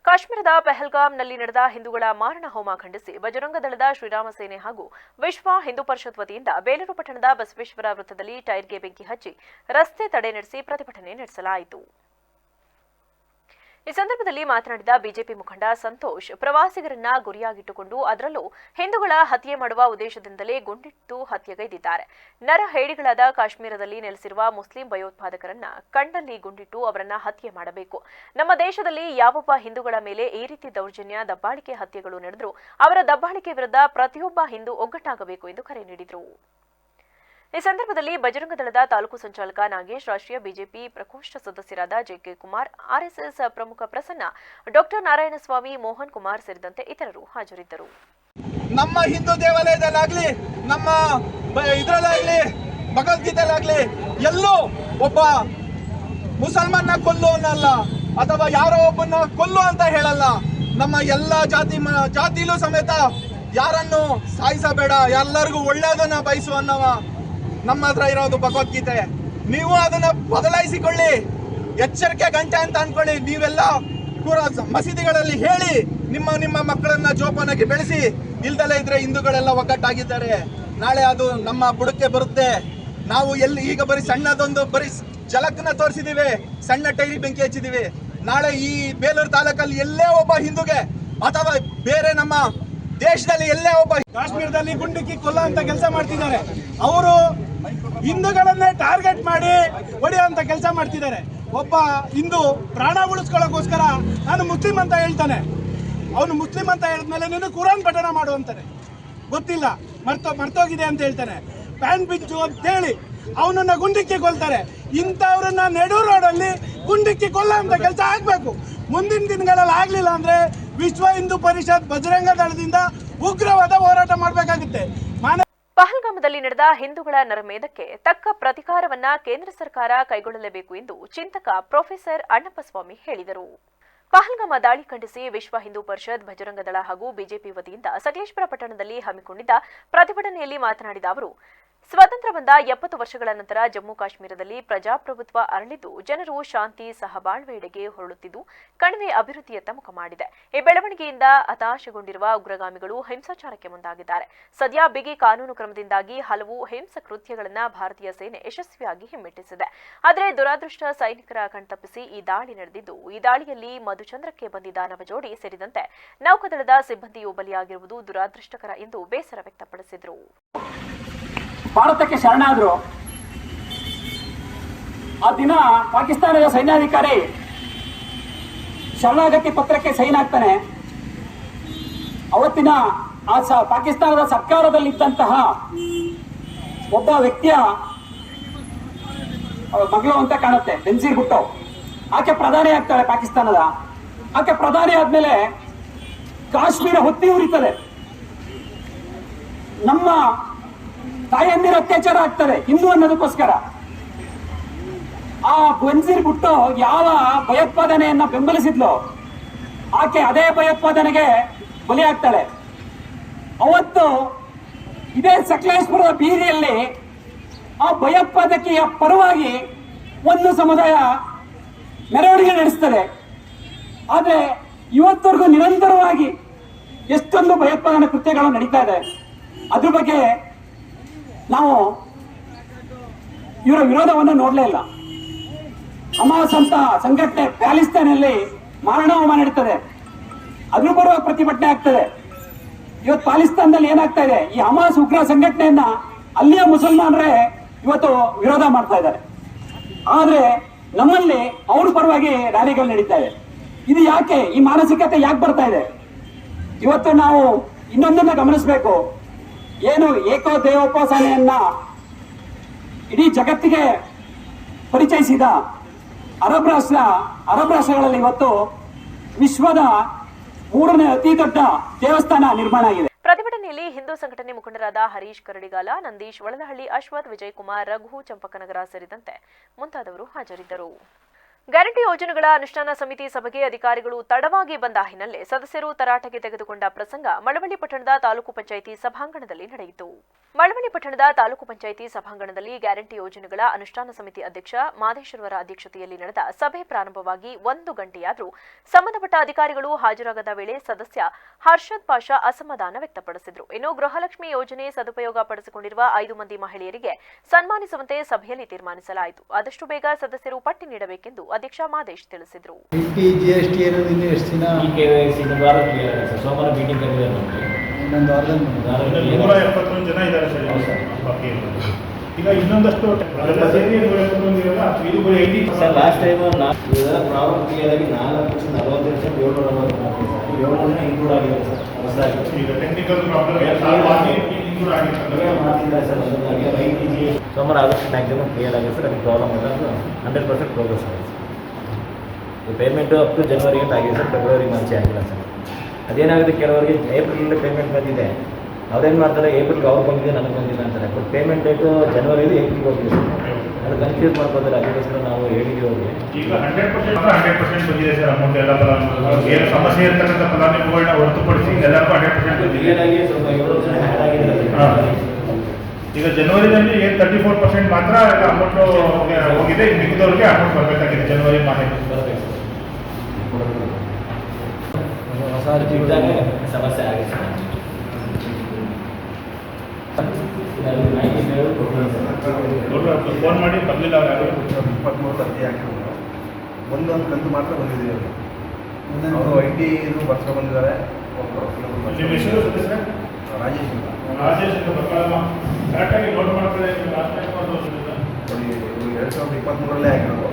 ಕಾಶ್ಮೀರದ ಪಹಲ್ಗಾಮ್ನಲ್ಲಿ ನಡೆದ ಹಿಂದೂಗಳ ಮಾರಣ ಹೋಮ ಖಂಡಿಸಿ ಬಜರಂಗ ದಳದ ಶ್ರೀರಾಮ ಸೇನೆ ಹಾಗೂ ವಿಶ್ವ ಹಿಂದೂ ಪರಿಷತ್ ವತಿಯಿಂದ ಬೇಲೂರು ಪಟ್ಟಣದ ಬಸವೇಶ್ವರ ವೃತ್ತದಲ್ಲಿ ಟೈರ್ಗೆ ಬೆಂಕಿ ಹಚ್ಚಿ ರಸ್ತೆ ತಡೆ ನಡೆಸಿ ಪ್ರತಿಭಟನೆ ನಡೆಸಲಾಯಿತು. ಈ ಸಂದರ್ಭದಲ್ಲಿ ಮಾತನಾಡಿದ ಬಿಜೆಪಿ ಮುಖಂಡ ಸಂತೋಷ್, ಪ್ರವಾಸಿಗರನ್ನ ಗುರಿಯಾಗಿಟ್ಟುಕೊಂಡು ಅದರಲ್ಲೂ ಹಿಂದೂಗಳ ಹತ್ಯೆ ಮಾಡುವ ಉದ್ದೇಶದಿಂದಲೇ ಗುಂಡಿಟ್ಟು ಹತ್ಯೆಗೈದಿದ್ದಾರೆ. ನರಹೇಡಿಗಳಾದ ಕಾಶ್ಮೀರದಲ್ಲಿ ನೆಲೆಸಿರುವ ಮುಸ್ಲಿಂ ಭಯೋತ್ಪಾದಕರನ್ನ ಕಂಡಲ್ಲಿ ಗುಂಡಿಟ್ಟು ಅವರನ್ನ ಹತ್ಯೆ ಮಾಡಬೇಕು. ನಮ್ಮ ದೇಶದಲ್ಲಿ ಯಾವೊಬ್ಬ ಹಿಂದೂಗಳ ಮೇಲೆ ಈ ರೀತಿ ದೌರ್ಜನ್ಯ, ದಬ್ಬಾಳಿಕೆ, ಹತ್ಯೆಗಳು ನಡೆದರೂ ಅವರ ದಬ್ಬಾಳಿಕೆ ವಿರುದ್ಧ ಪ್ರತಿಯೊಬ್ಬ ಹಿಂದೂ ಒಗ್ಗಟ್ಟಾಗಬೇಕು ಎಂದು ಕರೆ ನೀಡಿದರು. ಈ ಸಂದರ್ಭದಲ್ಲಿ ಬಜರಂಗ ದಳದ ತಾಲೂಕು ಸಂಚಾಲಕ ನಾಗೇಶ್, ರಾಷ್ಟ್ರೀಯ ಬಿಜೆಪಿ ಪ್ರಕೋಷ್ಠ ಸದಸ್ಯರಾದ ಜೆಕೆ ಕುಮಾರ್, ಆರ್ಎಸ್ಎಸ್ ಪ್ರಮುಖ ಪ್ರಸನ್ನ, ಡಾಕ್ಟರ್ ನಾರಾಯಣಸ್ವಾಮಿ, ಮೋಹನ್ ಕುಮಾರ್ ಸೇರಿದಂತೆ ಇತರರು ಹಾಜರಿದ್ದರು. ನಮ್ಮ ಹಿಂದೂ ದೇವಾಲಯದಲ್ಲಾಗ್ಲಿ, ನಮ್ಮ ಇದರಲ್ಲಾಗ್ಲಿ, ಭಗವದ್ಗೀತೆಯಲ್ಲಾಗ್ಲಿ ಎಲ್ಲೂ ಒಬ್ಬ ಮುಸಲ್ಮಾನ ಕೊಲ್ಲು ಅನ್ನಲ್ಲ ಅಥವಾ ಯಾರೋ ಒಬ್ಬನ ಕೊಲ್ಲು ಅಂತ ಹೇಳಲ್ಲ. ನಮ್ಮ ಎಲ್ಲ ಜಾತಿಲೂ ಸಮೇತ ಯಾರನ್ನು ಸಾಯಿಸಬೇಡ, ಎಲ್ಲರಿಗೂ ಒಳ್ಳೆಯದನ್ನ ಬಯಸು ಅನ್ನವ ನಮ್ಮ ಹತ್ರ ಇರೋದು ಭಗವದ್ಗೀತೆ. ನೀವು ಅದನ್ನ ಬದಲಾಯಿಸಿಕೊಳ್ಳಿ, ಎಚ್ಚರಿಕೆ ಗಂಟೆ ಅಂತ ಅನ್ಕೊಳ್ಳಿ. ನೀವೆಲ್ಲ ಮಸೀದಿಗಳಲ್ಲಿ ಹೇಳಿ ನಿಮ್ಮ ಮಕ್ಕಳನ್ನ ಜೋಪಾನಾಗಿ ಬೆಳೆಸಿ. ಇಲ್ದಲೇ ಇದ್ರೆ ಹಿಂದೂಗಳೆಲ್ಲ ಒಗ್ಗಟ್ಟಾಗಿದ್ದಾರೆ. ನಾಳೆ ಅದು ನಮ್ಮ ಬುಡಕ್ಕೆ ಬರುತ್ತೆ. ನಾವು ಈಗ ಬರೀ ಸಣ್ಣದೊಂದು ಬರೀ ಜಲಕ್ಕನ್ನ ತೋರಿಸಿದೀವಿ, ಸಣ್ಣ ಟೈರಿ ಬೆಂಕಿ ಹಚ್ಚಿದೀವಿ. ನಾಳೆ ಈ ಬೇಲೂರು ತಾಲೂಕಲ್ಲಿ ಎಲ್ಲೇ ಒಬ್ಬ ಹಿಂದೂಗೆ ಅಥವಾ ಬೇರೆ ನಮ್ಮ ದೇಶದಲ್ಲಿ ಎಲ್ಲೇ ಒಬ್ಬ ಕಾಶ್ಮೀರದಲ್ಲಿ ಗುಂಡಿಕ್ಕಿ ಕೊಲ್ಲ ಅಂತ ಕೆಲಸ ಮಾಡ್ತಿದ್ದಾರೆ. ಅವರು ಹಿಂದೂಗಳನ್ನೇ ಟಾರ್ಗೆಟ್ ಮಾಡಿ ಹೊಡೆಯುವಂತ ಕೆಲಸ ಮಾಡ್ತಿದ್ದಾರೆ. ಒಬ್ಬ ಹಿಂದೂ ಪ್ರಾಣ ಉಳಿಸ್ಕೊಳ್ಳೋಕೋಸ್ಕರ ನಾನು ಮುಸ್ಲಿಂ ಅಂತ ಹೇಳ್ತಾನೆ. ಅವನು ಮುಸ್ಲಿಂ ಅಂತ ಹೇಳಿದ್ಮೇಲೆ ನೀನು ಕುರಾನ್ ಪಠಣ ಮಾಡುವಂತಾನೆ, ಗೊತ್ತಿಲ್ಲ ಮರ್ತೋಗಿದೆ ಅಂತ ಹೇಳ್ತಾನೆ. ಪ್ಯಾನ್ ಬಿಚ್ಚು ಅಂತ ಹೇಳಿ ಅವನನ್ನ ಗುಂಡಿಕ್ಕಿ ಕೊಲ್ತಾರೆ. ಇಂಥವ್ರನ್ನ ನೆಡು ರೋಡಲ್ಲಿ ಗುಂಡಿಕ್ಕಿ ಕೊಲ್ಲ ಅಂತ ಕೆಲಸ ಆಗ್ಬೇಕು. ಮುಂದಿನ ದಿನಗಳಲ್ಲಿ ಆಗ್ಲಿಲ್ಲ ಅಂದ್ರೆ ವಿಶ್ವ ಹಿಂದೂ ಪರಿಷತ್ ಬಜರಂಗ ದಳದಿಂದ ಉಗ್ರವಾದ ಹೋರಾಟ ಮಾಡಬೇಕಾಗುತ್ತೆ. ಪಹಲ್ಗಾಮದಲ್ಲಿ ನಡೆದ ಹಿಂದೂಗಳ ನರಮೇಧಕ್ಕೆ ತಕ್ಕ ಪ್ರತಿಕಾರವನ್ನ ಕೇಂದ್ರ ಸರ್ಕಾರ ಕೈಗೊಳ್ಳಲೇಬೇಕು ಎಂದು ಚಿಂತಕ ಪ್ರೊಫೆಸರ್ ಅಣ್ಣಪ್ಪಸ್ವಾಮಿ ಹೇಳಿದರು. ಪಹಲ್ಗಾಮ ದಾಳಿ ಖಂಡಿಸಿ ವಿಶ್ವ ಹಿಂದೂ ಪರಿಷತ್, ಬಜರಂಗ ದಳ ಹಾಗೂ ಬಿಜೆಪಿ ವತಿಯಿಂದ ಸಕಲೇಶಪುರ ಪಟ್ಟಣದಲ್ಲಿ ಹಮ್ಮಿಕೊಂಡಿದ್ದ ಪ್ರತಿಭಟನೆಯಲ್ಲಿ ಮಾತನಾಡಿದ ಅವರು, ಸ್ವತಂತ್ರ ಬಂದ 70 ವರ್ಷಗಳ ನಂತರ ಜಮ್ಮು ಕಾಶ್ಮೀರದಲ್ಲಿ ಪ್ರಜಾಪ್ರಭುತ್ವ ಅರಳಿದ್ದು ಜನರು ಶಾಂತಿ ಸಹಬಾಳ್ವೆಯೆಡೆಗೆ ಹೊರಳುತ್ತಿದ್ದು ಕಣಿವೆ ಅಭಿವೃದ್ಧಿಯತ್ತ ಮುಖ ಮಾಡಿದೆ. ಈ ಬೆಳವಣಿಗೆಯಿಂದ ಹತಾಶೆಗೊಂಡಿರುವ ಉಗ್ರಗಾಮಿಗಳು ಹಿಂಸಾಚಾರಕ್ಕೆ ಮುಂದಾಗಿದ್ದಾರೆ. ಸದ್ಯ ಬಿಗಿ ಕಾನೂನು ಕ್ರಮದಿಂದಾಗಿ ಹಲವು ಹಿಂಸ ಕೃತ್ಯಗಳನ್ನು ಭಾರತೀಯ ಸೇನೆ ಯಶಸ್ವಿಯಾಗಿ ಹಿಮ್ಮೆಟ್ಟಿಸಿದೆ. ಆದರೆ ದುರಾದೃಷ್ಟ ಸೈನಿಕರ ಕಣ್ತಪ್ಪಿಸಿ ಈ ದಾಳಿ ನಡೆದಿದ್ದು, ಈ ದಾಳಿಯಲ್ಲಿ ಮಧುಚಂದ್ರಕ್ಕೆ ಬಂದಿದ್ದ ನವಜೋಡಿ ಸೇರಿದಂತೆ ನೌಕಾದಳದ ಸಿಬ್ಬಂದಿಯೂ ಬಲಿಯಾಗಿರುವುದು ದುರಾದೃಷ್ಟಕರ ಎಂದು ಬೇಸರ ವ್ಯಕ್ತಪಡಿಸಿದರು. ಭಾರತಕ್ಕೆ ಶರಣಾದ್ರು. ಆ ದಿನ ಪಾಕಿಸ್ತಾನದ ಸೈನ್ಯಾಧಿಕಾರಿ ಶರಣಾಗತಿ ಪತ್ರಕ್ಕೆ ಸೈನ್ ಹಾಕ್ತಾನೆ. ಅವತ್ತಿನ ಪಾಕಿಸ್ತಾನದ ಸರ್ಕಾರದಲ್ಲಿದ್ದಂತಹ ಒಬ್ಬ ವ್ಯಕ್ತಿಯ ಮಗಳು ಅಂತ ಕಾಣುತ್ತೆ, ಬೆನ್ಸೀರ್ ಭುಟ್ಟೋ. ಆಕೆ ಪ್ರಧಾನಿ ಆಗ್ತಾಳೆ ಪಾಕಿಸ್ತಾನದ. ಆಕೆ ಪ್ರಧಾನಿ ಆದ್ಮೇಲೆ ಕಾಶ್ಮೀರ ಹೊತ್ತಿ ಉರಿತದೆ. ನಮ್ಮ ತಾಯಂದಿರ ಅತ್ಯಾಚಾರ ಆಗ್ತದೆ ಹಿಂದೂ ಅನ್ನೋದಕ್ಕೋಸ್ಕರ. ಆ ಬೆನ್ಸೀರ್ ಭುಟ್ಟೋ ಯಾವ ಭಯೋತ್ಪಾದನೆಯನ್ನ ಬೆಂಬಲಿಸಿದ್ಲು, ಆಕೆ ಅದೇ ಭಯೋತ್ಪಾದನೆಗೆ ಬಲಿಯಾಗ್ತಾಳೆ. ಅವತ್ತು ಇದೇ ಸಕಲೇಶಪುರದ ಬೀದಿಯಲ್ಲಿ ಆ ಭಯೋತ್ಪಾದಕೆಯ ಪರವಾಗಿ ಒಂದು ಸಮುದಾಯ ಮೆರವಣಿಗೆ ನಡೆಸ್ತದೆ. ಆದ್ರೆ ಇವತ್ತವರೆಗೂ ನಿರಂತರವಾಗಿ ಎಷ್ಟೊಂದು ಭಯೋತ್ಪಾದನಾ ಕೃತ್ಯಗಳು ನಡೀತಾ ಇದೆ. ಅದ್ರ ಬಗ್ಗೆ ನಾವು ಇವರ ವಿರೋಧವನ್ನು ನೋಡಲೇ ಇಲ್ಲ. ಹಮಾಸ್ ಅಂತ ಸಂಘಟನೆ ಪ್ಯಾಲಿಸ್ತಾನಲ್ಲಿ ಮಾರಣ ಹೋಮ ನಡೀತದೆ, ಅದ್ರ ಬರುವ ಪ್ರತಿಭಟನೆ ಆಗ್ತದೆ. ಇವತ್ತು ಪಾಕಿಸ್ತಾನದಲ್ಲಿ ಏನಾಗ್ತಾ ಇದೆ, ಈ ಹಮಾಸ್ ಉಗ್ರ ಸಂಘಟನೆಯನ್ನ ಅಲ್ಲಿಯ ಮುಸಲ್ಮಾನರೇ ಇವತ್ತು ವಿರೋಧ ಮಾಡ್ತಾ ಇದ್ದಾರೆ. ಆದ್ರೆ ನಮ್ಮಲ್ಲಿ ಅವ್ರ ಪರವಾಗಿ ರ್ಯಾಲಿಗಳು ನಡೀತಾ ಇದೆ. ಇದು ಯಾಕೆ, ಈ ಮಾನಸಿಕತೆ ಯಾಕೆ ಬರ್ತಾ ಇದೆ? ಇವತ್ತು ನಾವು ಇನ್ನೊಂದನ್ನ ಗಮನಿಸಬೇಕು. ಏನು ಏಕೋ ದೇವೋಪಾಸನೆಯನ್ನ ಇಡೀ ಜಗತ್ತಿಗೆ ಪರಿಚಯಿಸಿದ ಅರಬ್ ರಾಷ್ಟ್ರಗಳಲ್ಲಿ ಇವತ್ತು ವಿಶ್ವದ 3ನೇ ಅತಿ ದೊಡ್ಡ ದೇವಸ್ಥಾನ ನಿರ್ಮಾಣ ಆಗಿದೆ. ಪ್ರತಿಭಟನೆಯಲ್ಲಿ ಹಿಂದೂ ಸಂಘಟನೆ ಮುಖಂಡರಾದ ಹರೀಶ್ ಕರಡಿಗಾಲ, ನಂದೀಶ್ ವಳದಹಳ್ಳಿ, ಅಶ್ವಥ್, ವಿಜಯಕುಮಾರ್, ರಘು, ಚಂಪಕನಗರ ಸೇರಿದಂತೆ ಮುಂತಾದವರು ಹಾಜರಿದ್ದರು. ಗ್ಯಾರಂಟಿ ಯೋಜನೆಗಳ ಅನುಷ್ಠಾನ ಸಮಿತಿ ಸಭೆಗೆ ಅಧಿಕಾರಿಗಳು ತಡವಾಗಿ ಬಂದ ಹಿನ್ನೆಲೆ ಸದಸ್ಯರು ತರಾಟೆಗೆ ತೆಗೆದುಕೊಂಡ ಪ್ರಸಂಗ ಮಳವಳ್ಳಿ ಪಟ್ಟಣದ ತಾಲೂಕು ಪಂಚಾಯಿತಿ ಸಭಾಂಗಣದಲ್ಲಿ ನಡೆಯಿತು. ಮಳವಳ್ಳಿ ಪಟ್ಟಣದ ತಾಲೂಕು ಪಂಚಾಯಿತಿ ಸಭಾಂಗಣದಲ್ಲಿ ಗ್ಯಾರಂಟಿ ಯೋಜನೆಗಳ ಅನುಷ್ಠಾನ ಸಮಿತಿ ಅಧ್ಯಕ್ಷ ಮಾದೇಶ್ವರವರ ಅಧ್ಯಕ್ಷತೆಯಲ್ಲಿ ನಡೆದ ಸಭೆ ಪ್ರಾರಂಭವಾಗಿ 1 ಗಂಟೆಯಾದರೂ ಸಂಬಂಧಪಟ್ಟ ಅಧಿಕಾರಿಗಳು ಹಾಜರಾಗದ ವೇಳೆ ಸದಸ್ಯ ಹರ್ಷದ್ ಪಾಷಾ ಅಸಮಾಧಾನ ವ್ಯಕ್ತಪಡಿಸಿದರು. ಇನ್ನು ಗೃಹಲಕ್ಷ್ಮಿ ಯೋಜನೆ ಸದುಪಯೋಗ ಪಡಿಸಿಕೊಂಡಿರುವ 5 ಮಂದಿ ಮಹಿಳೆಯರಿಗೆ ಸನ್ಮಾನಿಸುವಂತೆ ಸಭೆಯಲ್ಲಿ ತೀರ್ಮಾನಿಸಲಾಯಿತು. ಆದಷ್ಟು ಬೇಗ ಸದಸ್ಯರು ಪಟ್ಟಿ ನೀಡಬೇಕೆಂದು ಅಧ್ಯಕ್ಷ ಮಾದೇಶ್ ತಿಳಿಸಿದರು. ಜನ ಇದ್ದಾರೆ ಈಗ ಇನ್ನೊಂದಷ್ಟು ಲಾಸ್ಟ್ ಟೈಮ್ ಪ್ರಾಬ್ಲಮ್ ಕ್ಲಿಯರ್ ಆಗಿ 4,40,740 ಇನ್ಕ್ಲೂಡ್ ಆಗಿದೆ ಸರ್. ಈಗ ಟೆಕ್ನಿಕಲ್ ಪ್ರಾಬ್ಲಮ್ ಸೋಮವಾರ ಆದಷ್ಟು ಮ್ಯಾಕ್ಸಿಮಮ್ ಕ್ಲಿಯರ್ ಆಗಿದೆ ಸರ್. ಅದಕ್ಕೆ ಪ್ರಾಬ್ಲಮ್ ಇಲ್ಲ, 100% ಪ್ರೋಗ್ರೆಸ್ ಆಗಿದೆ ಸರ್. ಪೇಮೆಂಟು ಅಪ್ ಟು ಜನವರಿ ಅಂತ ಆಗಿದೆ ಸರ್. ಫೆಬ್ರವರಿ ಮಾರ್ಚ್ ಆಗಿಲ್ಲ ಸರ್. ಅದೇನಾಗುತ್ತೆ, ಕೆಲವರಿಗೆ ಏಪ್ರಿಲ್ ಪೇಮೆಂಟ್ ಬಂದಿದೆ, ಅವ್ರೇನು ಮಾಡ್ತಾರೆ, ಏಪ್ರಿಲ್ಗೆ ಅವ್ರು ಬಂದಿದೆ ನನಗೆ ಬಂದಿಲ್ಲ ಅಂತಾರೆ. ಬಟ್ ಪೇಮೆಂಟ್ ಡೇಟು ಜನವರಿಲಿ ಏಪ್ರಿಲ್ಗೆ ಹೋಗಿದೆ ಸರ್. ಅದು ಕನ್ಫ್ಯೂಸ್ ಮಾಡ್ಕೋತಾರೆ. ಅದಕ್ಕೋಸ್ಕರ ನಾವು ಹೇಳಿದ್ವಿ ಅವ್ರಿಗೆ. ಈಗ 100% ಬಂದಿದೆ ಸರ್ ಅಮೌಂಟ್. ಎಲ್ಲ ಏನು ಸಮಸ್ಯೆ ಇರ್ತಕ್ಕಂಥ ಫಲಾನುಭವಿಗಳನ್ನ ಹೊರತುಪಡಿಸಿ ಎಲ್ಲರಿಗೂ 100% ಕ್ಲಿಯರ್ ಆಗಿ ಸ್ವಲ್ಪ 7 ಜನ ಹ್ಯಾಡ್ ಆಗಿದೆ. ಈಗ ಜನವರಿನಲ್ಲಿ 34% ಮಾತ್ರ ಅಮೌಂಟ್ ಹೋಗಿದೆ. ಮಿಕ್ಕಿದವ್ರಿಗೆ ಅಮೌಂಟ್ ಬರಬೇಕಾಗಿದೆ ಜನವರಿ ಮಾಸಕ್ಕೆ ಬರಬೇಕು. ಹೊಸ ಅರ್ಜಿ ಇದ್ದಾಗ ಸಮಸ್ಯೆ ಆಗಿದೆ ಸರ್. ಫೋನ್ ಮಾಡಿ ಬರಲಿಲ್ಲ. 23 ಅರ್ಜಿ ಹಾಕಿದ್ರು, ಒಂದೊಂದು ಕಂತು ಮಾತ್ರ ಬಂದಿದೆ. ಅವರು IT ಇದು ಬರ್ಸ್ಕೊಂಡು ಬಂದಿದ್ದಾರೆ. ರಾಜೇಶ್ ಕರೆಕ್ಟಾಗಿ ನೋಟ್ ಮಾಡ್ತಾರೆ. 2023ರಲ್ಲೇ ಆಗಿರೋದು.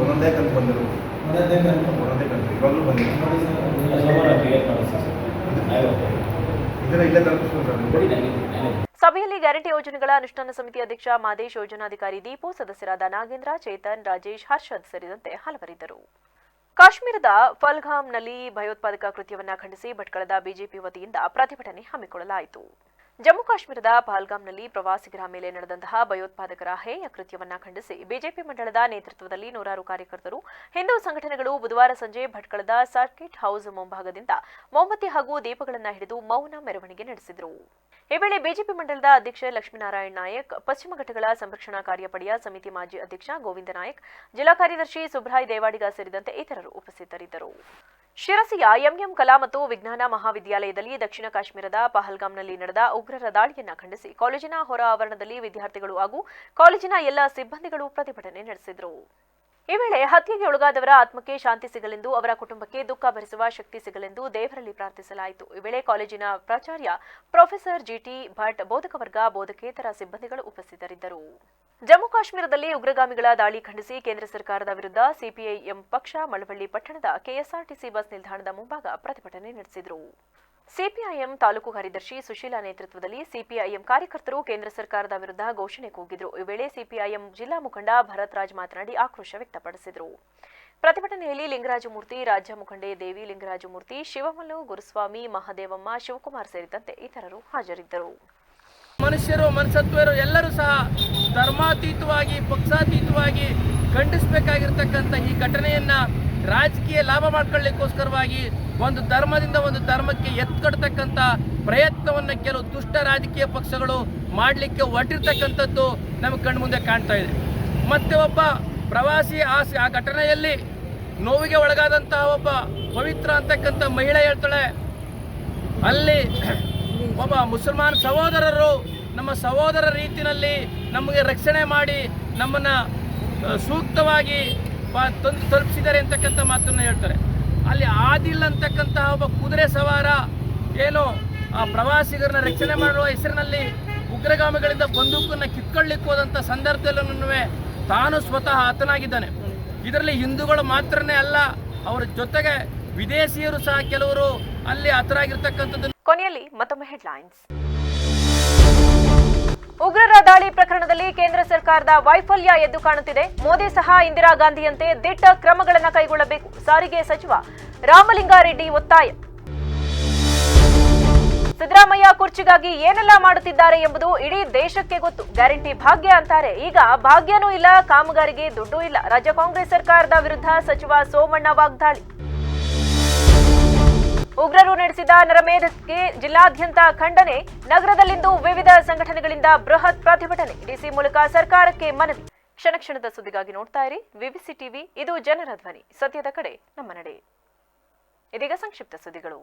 ಒಂದೊಂದೇ ಕಂತು ಬಂದಿರೋದು, ಒಂದೊಂದೇ ಕಂತು ಇವಾಗಲೂ ಬಂದಿದೆ. ಇದನ್ನ ಇಲ್ಲೇ ತಲುಪಿಸ್ಕೊಂಡು ಸಭೆಯಲ್ಲಿ ಗ್ಯಾರಂಟಿ ಯೋಜನೆಗಳ ಅನುಷ್ಠಾನ ಸಮಿತಿ ಅಧ್ಯಕ್ಷ ಮಾದೇಶ್, ಯೋಜನಾಧಿಕಾರಿ ದೀಪು, ಸದಸ್ಯರಾದ ನಾಗೇಂದ್ರ, ಚೇತನ್, ರಾಜೇಶ್, ಹರ್ಷದ್ ಸೇರಿದಂತೆ ಹಲವರಿದ್ದರು. ಕಾಶ್ಮೀರದ ಫಲ್ಗಾಮ್ನಲ್ಲಿ ಭಯೋತ್ಪಾದಕ ಕೃತ್ಯವನ್ನ ಖಂಡಿಸಿ ಭಟ್ಕಳದ ಬಿಜೆಪಿ ವತಿಯಿಂದ ಪ್ರತಿಭಟನೆ ಹಮ್ಮಿಕೊಳ್ಳಲಾಯಿತು. ಜಮ್ಮು ಕಾಶ್ಮೀರದ ಪಹಲ್ಗಾಮ್ನಲ್ಲಿ ಪ್ರವಾಸಿಗರ ಮೇಲೆ ನಡೆದಂತಹ ಭಯೋತ್ಪಾದಕರ ಹೇಯ ಕೃತ್ಯವನ್ನ ಖಂಡಿಸಿ ಬಿಜೆಪಿ ಮಂಡಳದ ನೇತೃತ್ವದಲ್ಲಿ ನೂರಾರು ಕಾರ್ಯಕರ್ತರು, ಹಿಂದೂ ಸಂಘಟನೆಗಳು ಬುಧವಾರ ಸಂಜೆ ಭಟ್ಕಳದ ಸರ್ಕಿಟ್ ಹೌಸ್ ಮುಂಭಾಗದಿಂದ ಮೊಂಬತ್ತಿ ಹಾಗೂ ದೀಪಗಳನ್ನು ಹಿಡಿದು ಮೌನ ಮೆರವಣಿಗೆ ನಡೆಸಿದರು. ಈ ವೇಳೆ ಬಿಜೆಪಿ ಮಂಡಳದ ಅಧ್ಯಕ್ಷ ಲಕ್ಷ್ಮೀನಾರಾಯಣ ನಾಯಕ್, ಪಶ್ಚಿಮ ಘಟ್ಟಗಳ ಸಂರಕ್ಷಣಾ ಕಾರ್ಯಪಡೆಯ ಸಮಿತಿ ಮಾಜಿ ಅಧ್ಯಕ್ಷ ಗೋವಿಂದ ನಾಯಕ್, ಜಿಲ್ಲಾ ಕಾರ್ಯದರ್ಶಿ ಸುಬ್ರಾಯ್ ದೇವಾಡಿಗ ಸೇರಿದಂತೆ ಇತರರು ಉಪಸ್ಥಿತರಿದ್ದರು. ಶಿರಸಿಯ ಎಂಎಂ ಕಲಾ ಮತ್ತು ವಿಜ್ಞಾನ ಮಹಾವಿದ್ಯಾಲಯದಲ್ಲಿ ದಕ್ಷಿಣ ಕಾಶ್ಮೀರದ ಪಹಲ್ಗಾಮ್ನಲ್ಲಿ ನಡೆದ ಉಗ್ರರ ದಾಳಿಯನ್ನು ಖಂಡಿಸಿ ಕಾಲೇಜಿನ ಹೊರ ಆವರಣದಲ್ಲಿ ವಿದ್ಯಾರ್ಥಿಗಳು ಹಾಗೂ ಕಾಲೇಜಿನ ಎಲ್ಲ ಸಿಬ್ಬಂದಿಗಳು ಪ್ರತಿಭಟನೆ ನಡೆಸಿದರು. ಈ ವೇಳೆ ಹತ್ಯೆಗೆ ಒಳಗಾದವರ ಆತ್ಮಕ್ಕೆ ಶಾಂತಿ ಸಿಗಲೆಂದು, ಅವರ ಕುಟುಂಬಕ್ಕೆ ದುಃಖ ಭರಿಸುವ ಶಕ್ತಿ ಸಿಗಲೆಂದು ದೇವರಲ್ಲಿ ಪ್ರಾರ್ಥಿಸಲಾಯಿತು. ಈ ವೇಳೆ ಕಾಲೇಜಿನ ಪ್ರಾಚಾರ್ಯ ಪ್ರೊಫೆಸರ್ ಜಿಟಿ ಭಟ್, ಬೋಧಕ ವರ್ಗ, ಬೋಧಕೇತರ ಸಿಬ್ಬಂದಿಗಳು ಉಪಸ್ಥಿತರಿದ್ದರು. ಜಮ್ಮು ಕಾಶ್ಮೀರದಲ್ಲಿ ಉಗ್ರಗಾಮಿಗಳ ದಾಳಿ ಖಂಡಿಸಿ ಕೇಂದ್ರ ಸರ್ಕಾರದ ವಿರುದ್ಧ ಸಿಪಿಐಎಂ ಪಕ್ಷ ಮಳವಳ್ಳಿ ಪಟ್ಟಣದ ಕೆಎಸ್ಆರ್ಟಿಸಿ ಬಸ್ ನಿಲ್ದಾಣದ ಮುಂಭಾಗ ಪ್ರತಿಭಟನೆ ನಡೆಸಿದರು. ಸಿಪಿಐಎಂ ತಾಲೂಕು ಕಾರ್ಯದರ್ಶಿ ಸುಶೀಲಾ ನೇತೃತ್ವದಲ್ಲಿ ಸಿಪಿಐಎಂ ಕಾರ್ಯಕರ್ತರು ಕೇಂದ್ರ ಸರ್ಕಾರದ ವಿರುದ್ಧ ಘೋಷಣೆ ಕೂಗಿದರು. ಈ ವೇಳೆ ಸಿಪಿಐಎಂ ಜಿಲ್ಲಾ ಮುಖಂಡ ಭರತ್ ರಾಜ್ ಮಾತನಾಡಿ ಆಕ್ರೋಶ ವ್ಯಕ್ತಪಡಿಸಿದರು. ಪ್ರತಿಭಟನೆಯಲ್ಲಿ ಲಿಂಗರಾಜಮೂರ್ತಿ, ರಾಜ್ಯ ಮುಖಂಡೆ ದೇವಿ ಲಿಂಗರಾಜಮೂರ್ತಿ, ಶಿವಮಲ್ಲು, ಗುರುಸ್ವಾಮಿ, ಮಹದೇವಮ್ಮ, ಶಿವಕುಮಾರ್ ಸೇರಿದಂತೆ ಇತರರು ಹಾಜರಿದ್ದರು. ಮನುಷ್ಯರು, ಮನಸತ್ವರು ಎಲ್ಲರೂ ಸಹ ಧರ್ಮಾತೀತವಾಗಿ, ಪಕ್ಷಾತೀತವಾಗಿ ಖಂಡಿಸಬೇಕಾಗಿರ್ತಕ್ಕಂಥ ಈ ಘಟನೆಯನ್ನ ರಾಜಕೀಯ ಲಾಭ ಮಾಡ್ಕೊಳ್ಳಿಕ್ಕೋಸ್ಕರವಾಗಿ ಒಂದು ಧರ್ಮದಿಂದ ಒಂದು ಧರ್ಮಕ್ಕೆ ಎತ್ಕೊಡ್ತಕ್ಕಂಥ ಪ್ರಯತ್ನವನ್ನು ಕೆಲವು ದುಷ್ಟ ರಾಜಕೀಯ ಪಕ್ಷಗಳು ಮಾಡಲಿಕ್ಕೆ ಹೊರಟಿರ್ತಕ್ಕಂಥದ್ದು ನಮಗೆ ಕಣ್ಣು ಮುಂದೆ ಕಾಣ್ತಾ ಇದೆ. ಮತ್ತೆ ಒಬ್ಬ ಪ್ರವಾಸಿ ಆ ಘಟನೆಯಲ್ಲಿ ನೋವಿಗೆ ಒಳಗಾದಂತಹ ಒಬ್ಬ ಪವಿತ್ರ ಅಂತಕ್ಕಂಥ ಮಹಿಳೆ ಹೇಳ್ತಾಳೆ, ಅಲ್ಲಿ ಒಬ್ಬ ಮುಸಲ್ಮಾನ್ ಸಹೋದರರು ನಮ್ಮ ಸಹೋದರ ರೀತಿಯಲ್ಲಿ ನಮಗೆ ರಕ್ಷಣೆ ಮಾಡಿ ನಮ್ಮನ್ನು ಸೂಕ್ತವಾಗಿ ತಲುಪಿಸಿದ್ದಾರೆ ಅಂತಕ್ಕಂಥ ಮಾತನ್ನು ಹೇಳ್ತಾರೆ. ಅಲ್ಲಿ ಆದಿಲ್ ಅಂತಕ್ಕಂತಹ ಒಬ್ಬ ಕುದುರೆ ಸವಾರ ಏನು ಆ ಪ್ರವಾಸಿಗರನ್ನ ರಕ್ಷಣೆ ಮಾಡುವ ಹೆಸರಿನಲ್ಲಿ ಉಗ್ರಗಾಮಿಗಳಿಂದ ಬಂದೂಕನ್ನು ಕಿತ್ಕೊಳ್ಳಿಕ್ಕೆ ಹೋದಂಥ ಸಂದರ್ಭದಲ್ಲೂ ತಾನು ಸ್ವತಃ ಹತನಾಗಿದ್ದಾನೆ. ಇದರಲ್ಲಿ ಹಿಂದೂಗಳು ಮಾತ್ರನೇ ಅಲ್ಲ, ಅವರ ಜೊತೆಗೆ ವಿದೇಶಿಯರು ಸಹ ಕೆಲವರು ಅಲ್ಲಿ ಹತರಾಗಿರ್ತಕ್ಕಂಥದ್ದು. ಕೊನೆಯಲ್ಲಿ ಮತ್ತೊಮ್ಮೆ ಹೆಡ್ಲೈನ್ಸ್. ಉಗ್ರರ ದಾಳಿ ಪ್ರಕರಣದಲ್ಲಿ ಕೇಂದ್ರ ಸರ್ಕಾರದ ವೈಫಲ್ಯ ಎದ್ದು ಕಾಣುತ್ತಿದೆ. ಮೋದಿ ಸಹ ಇಂದಿರಾ ಗಾಂಧಿಯಂತೆ ದಿಟ್ಟ ಕ್ರಮಗಳನ್ನು ಕೈಗೊಳ್ಳಬೇಕು. ಸಾರಿಗೆ ಸಚಿವ ರಾಮಲಿಂಗಾರೆಡ್ಡಿ ಒತ್ತಾಯ. ಸಿದ್ದರಾಮಯ್ಯ ಕುರ್ಚಿಗಾಗಿ ಏನೆಲ್ಲ ಮಾಡುತ್ತಿದ್ದಾರೆ ಎಂಬುದು ಇಡೀ ದೇಶಕ್ಕೆ ಗೊತ್ತು. ಗ್ಯಾರಂಟಿ ಭಾಗ್ಯ ಅಂತಾರೆ, ಈಗ ಭಾಗ್ಯನೂ ಇಲ್ಲ, ಕಾಮಗಾರಿಗೆ ದುಡ್ಡು ಇಲ್ಲ. ರಾಜ್ಯ ಕಾಂಗ್ರೆಸ್ ಸರ್ಕಾರದ ವಿರುದ್ಧ ಸಚಿವ ಸೋಮಣ್ಣ ವಾಗ್ದಾಳಿ. ಉಗ್ರರು ನಡೆಸಿದ ನರಮೇಧಕ್ಕೆ ಜಿಲ್ಲಾದ್ಯಂತ ಖಂಡನೆ. ನಗರದಲ್ಲಿಂದು ವಿವಿಧ ಸಂಘಟನೆಗಳಿಂದ ಬೃಹತ್ ಪ್ರತಿಭಟನೆ. ಡಿಸಿ ಮೂಲಕ ಸರ್ಕಾರಕ್ಕೆ ಮನವಿ. ಕ್ಷಣ ಕ್ಷಣದ ಸುದ್ದಿಗಾಗಿ ನೋಡ್ತಾ ಇರಿ ವಿವಿಸಿ ಟಿವಿ. ಇದು ಜನರ ಧ್ವನಿ, ಸತ್ಯದ ಕಡೆ ನಮ್ಮ ನಡೆ. ಇದೀಗ ಸಂಕ್ಷಿಪ್ತ ಸುದ್ದಿಗಳು.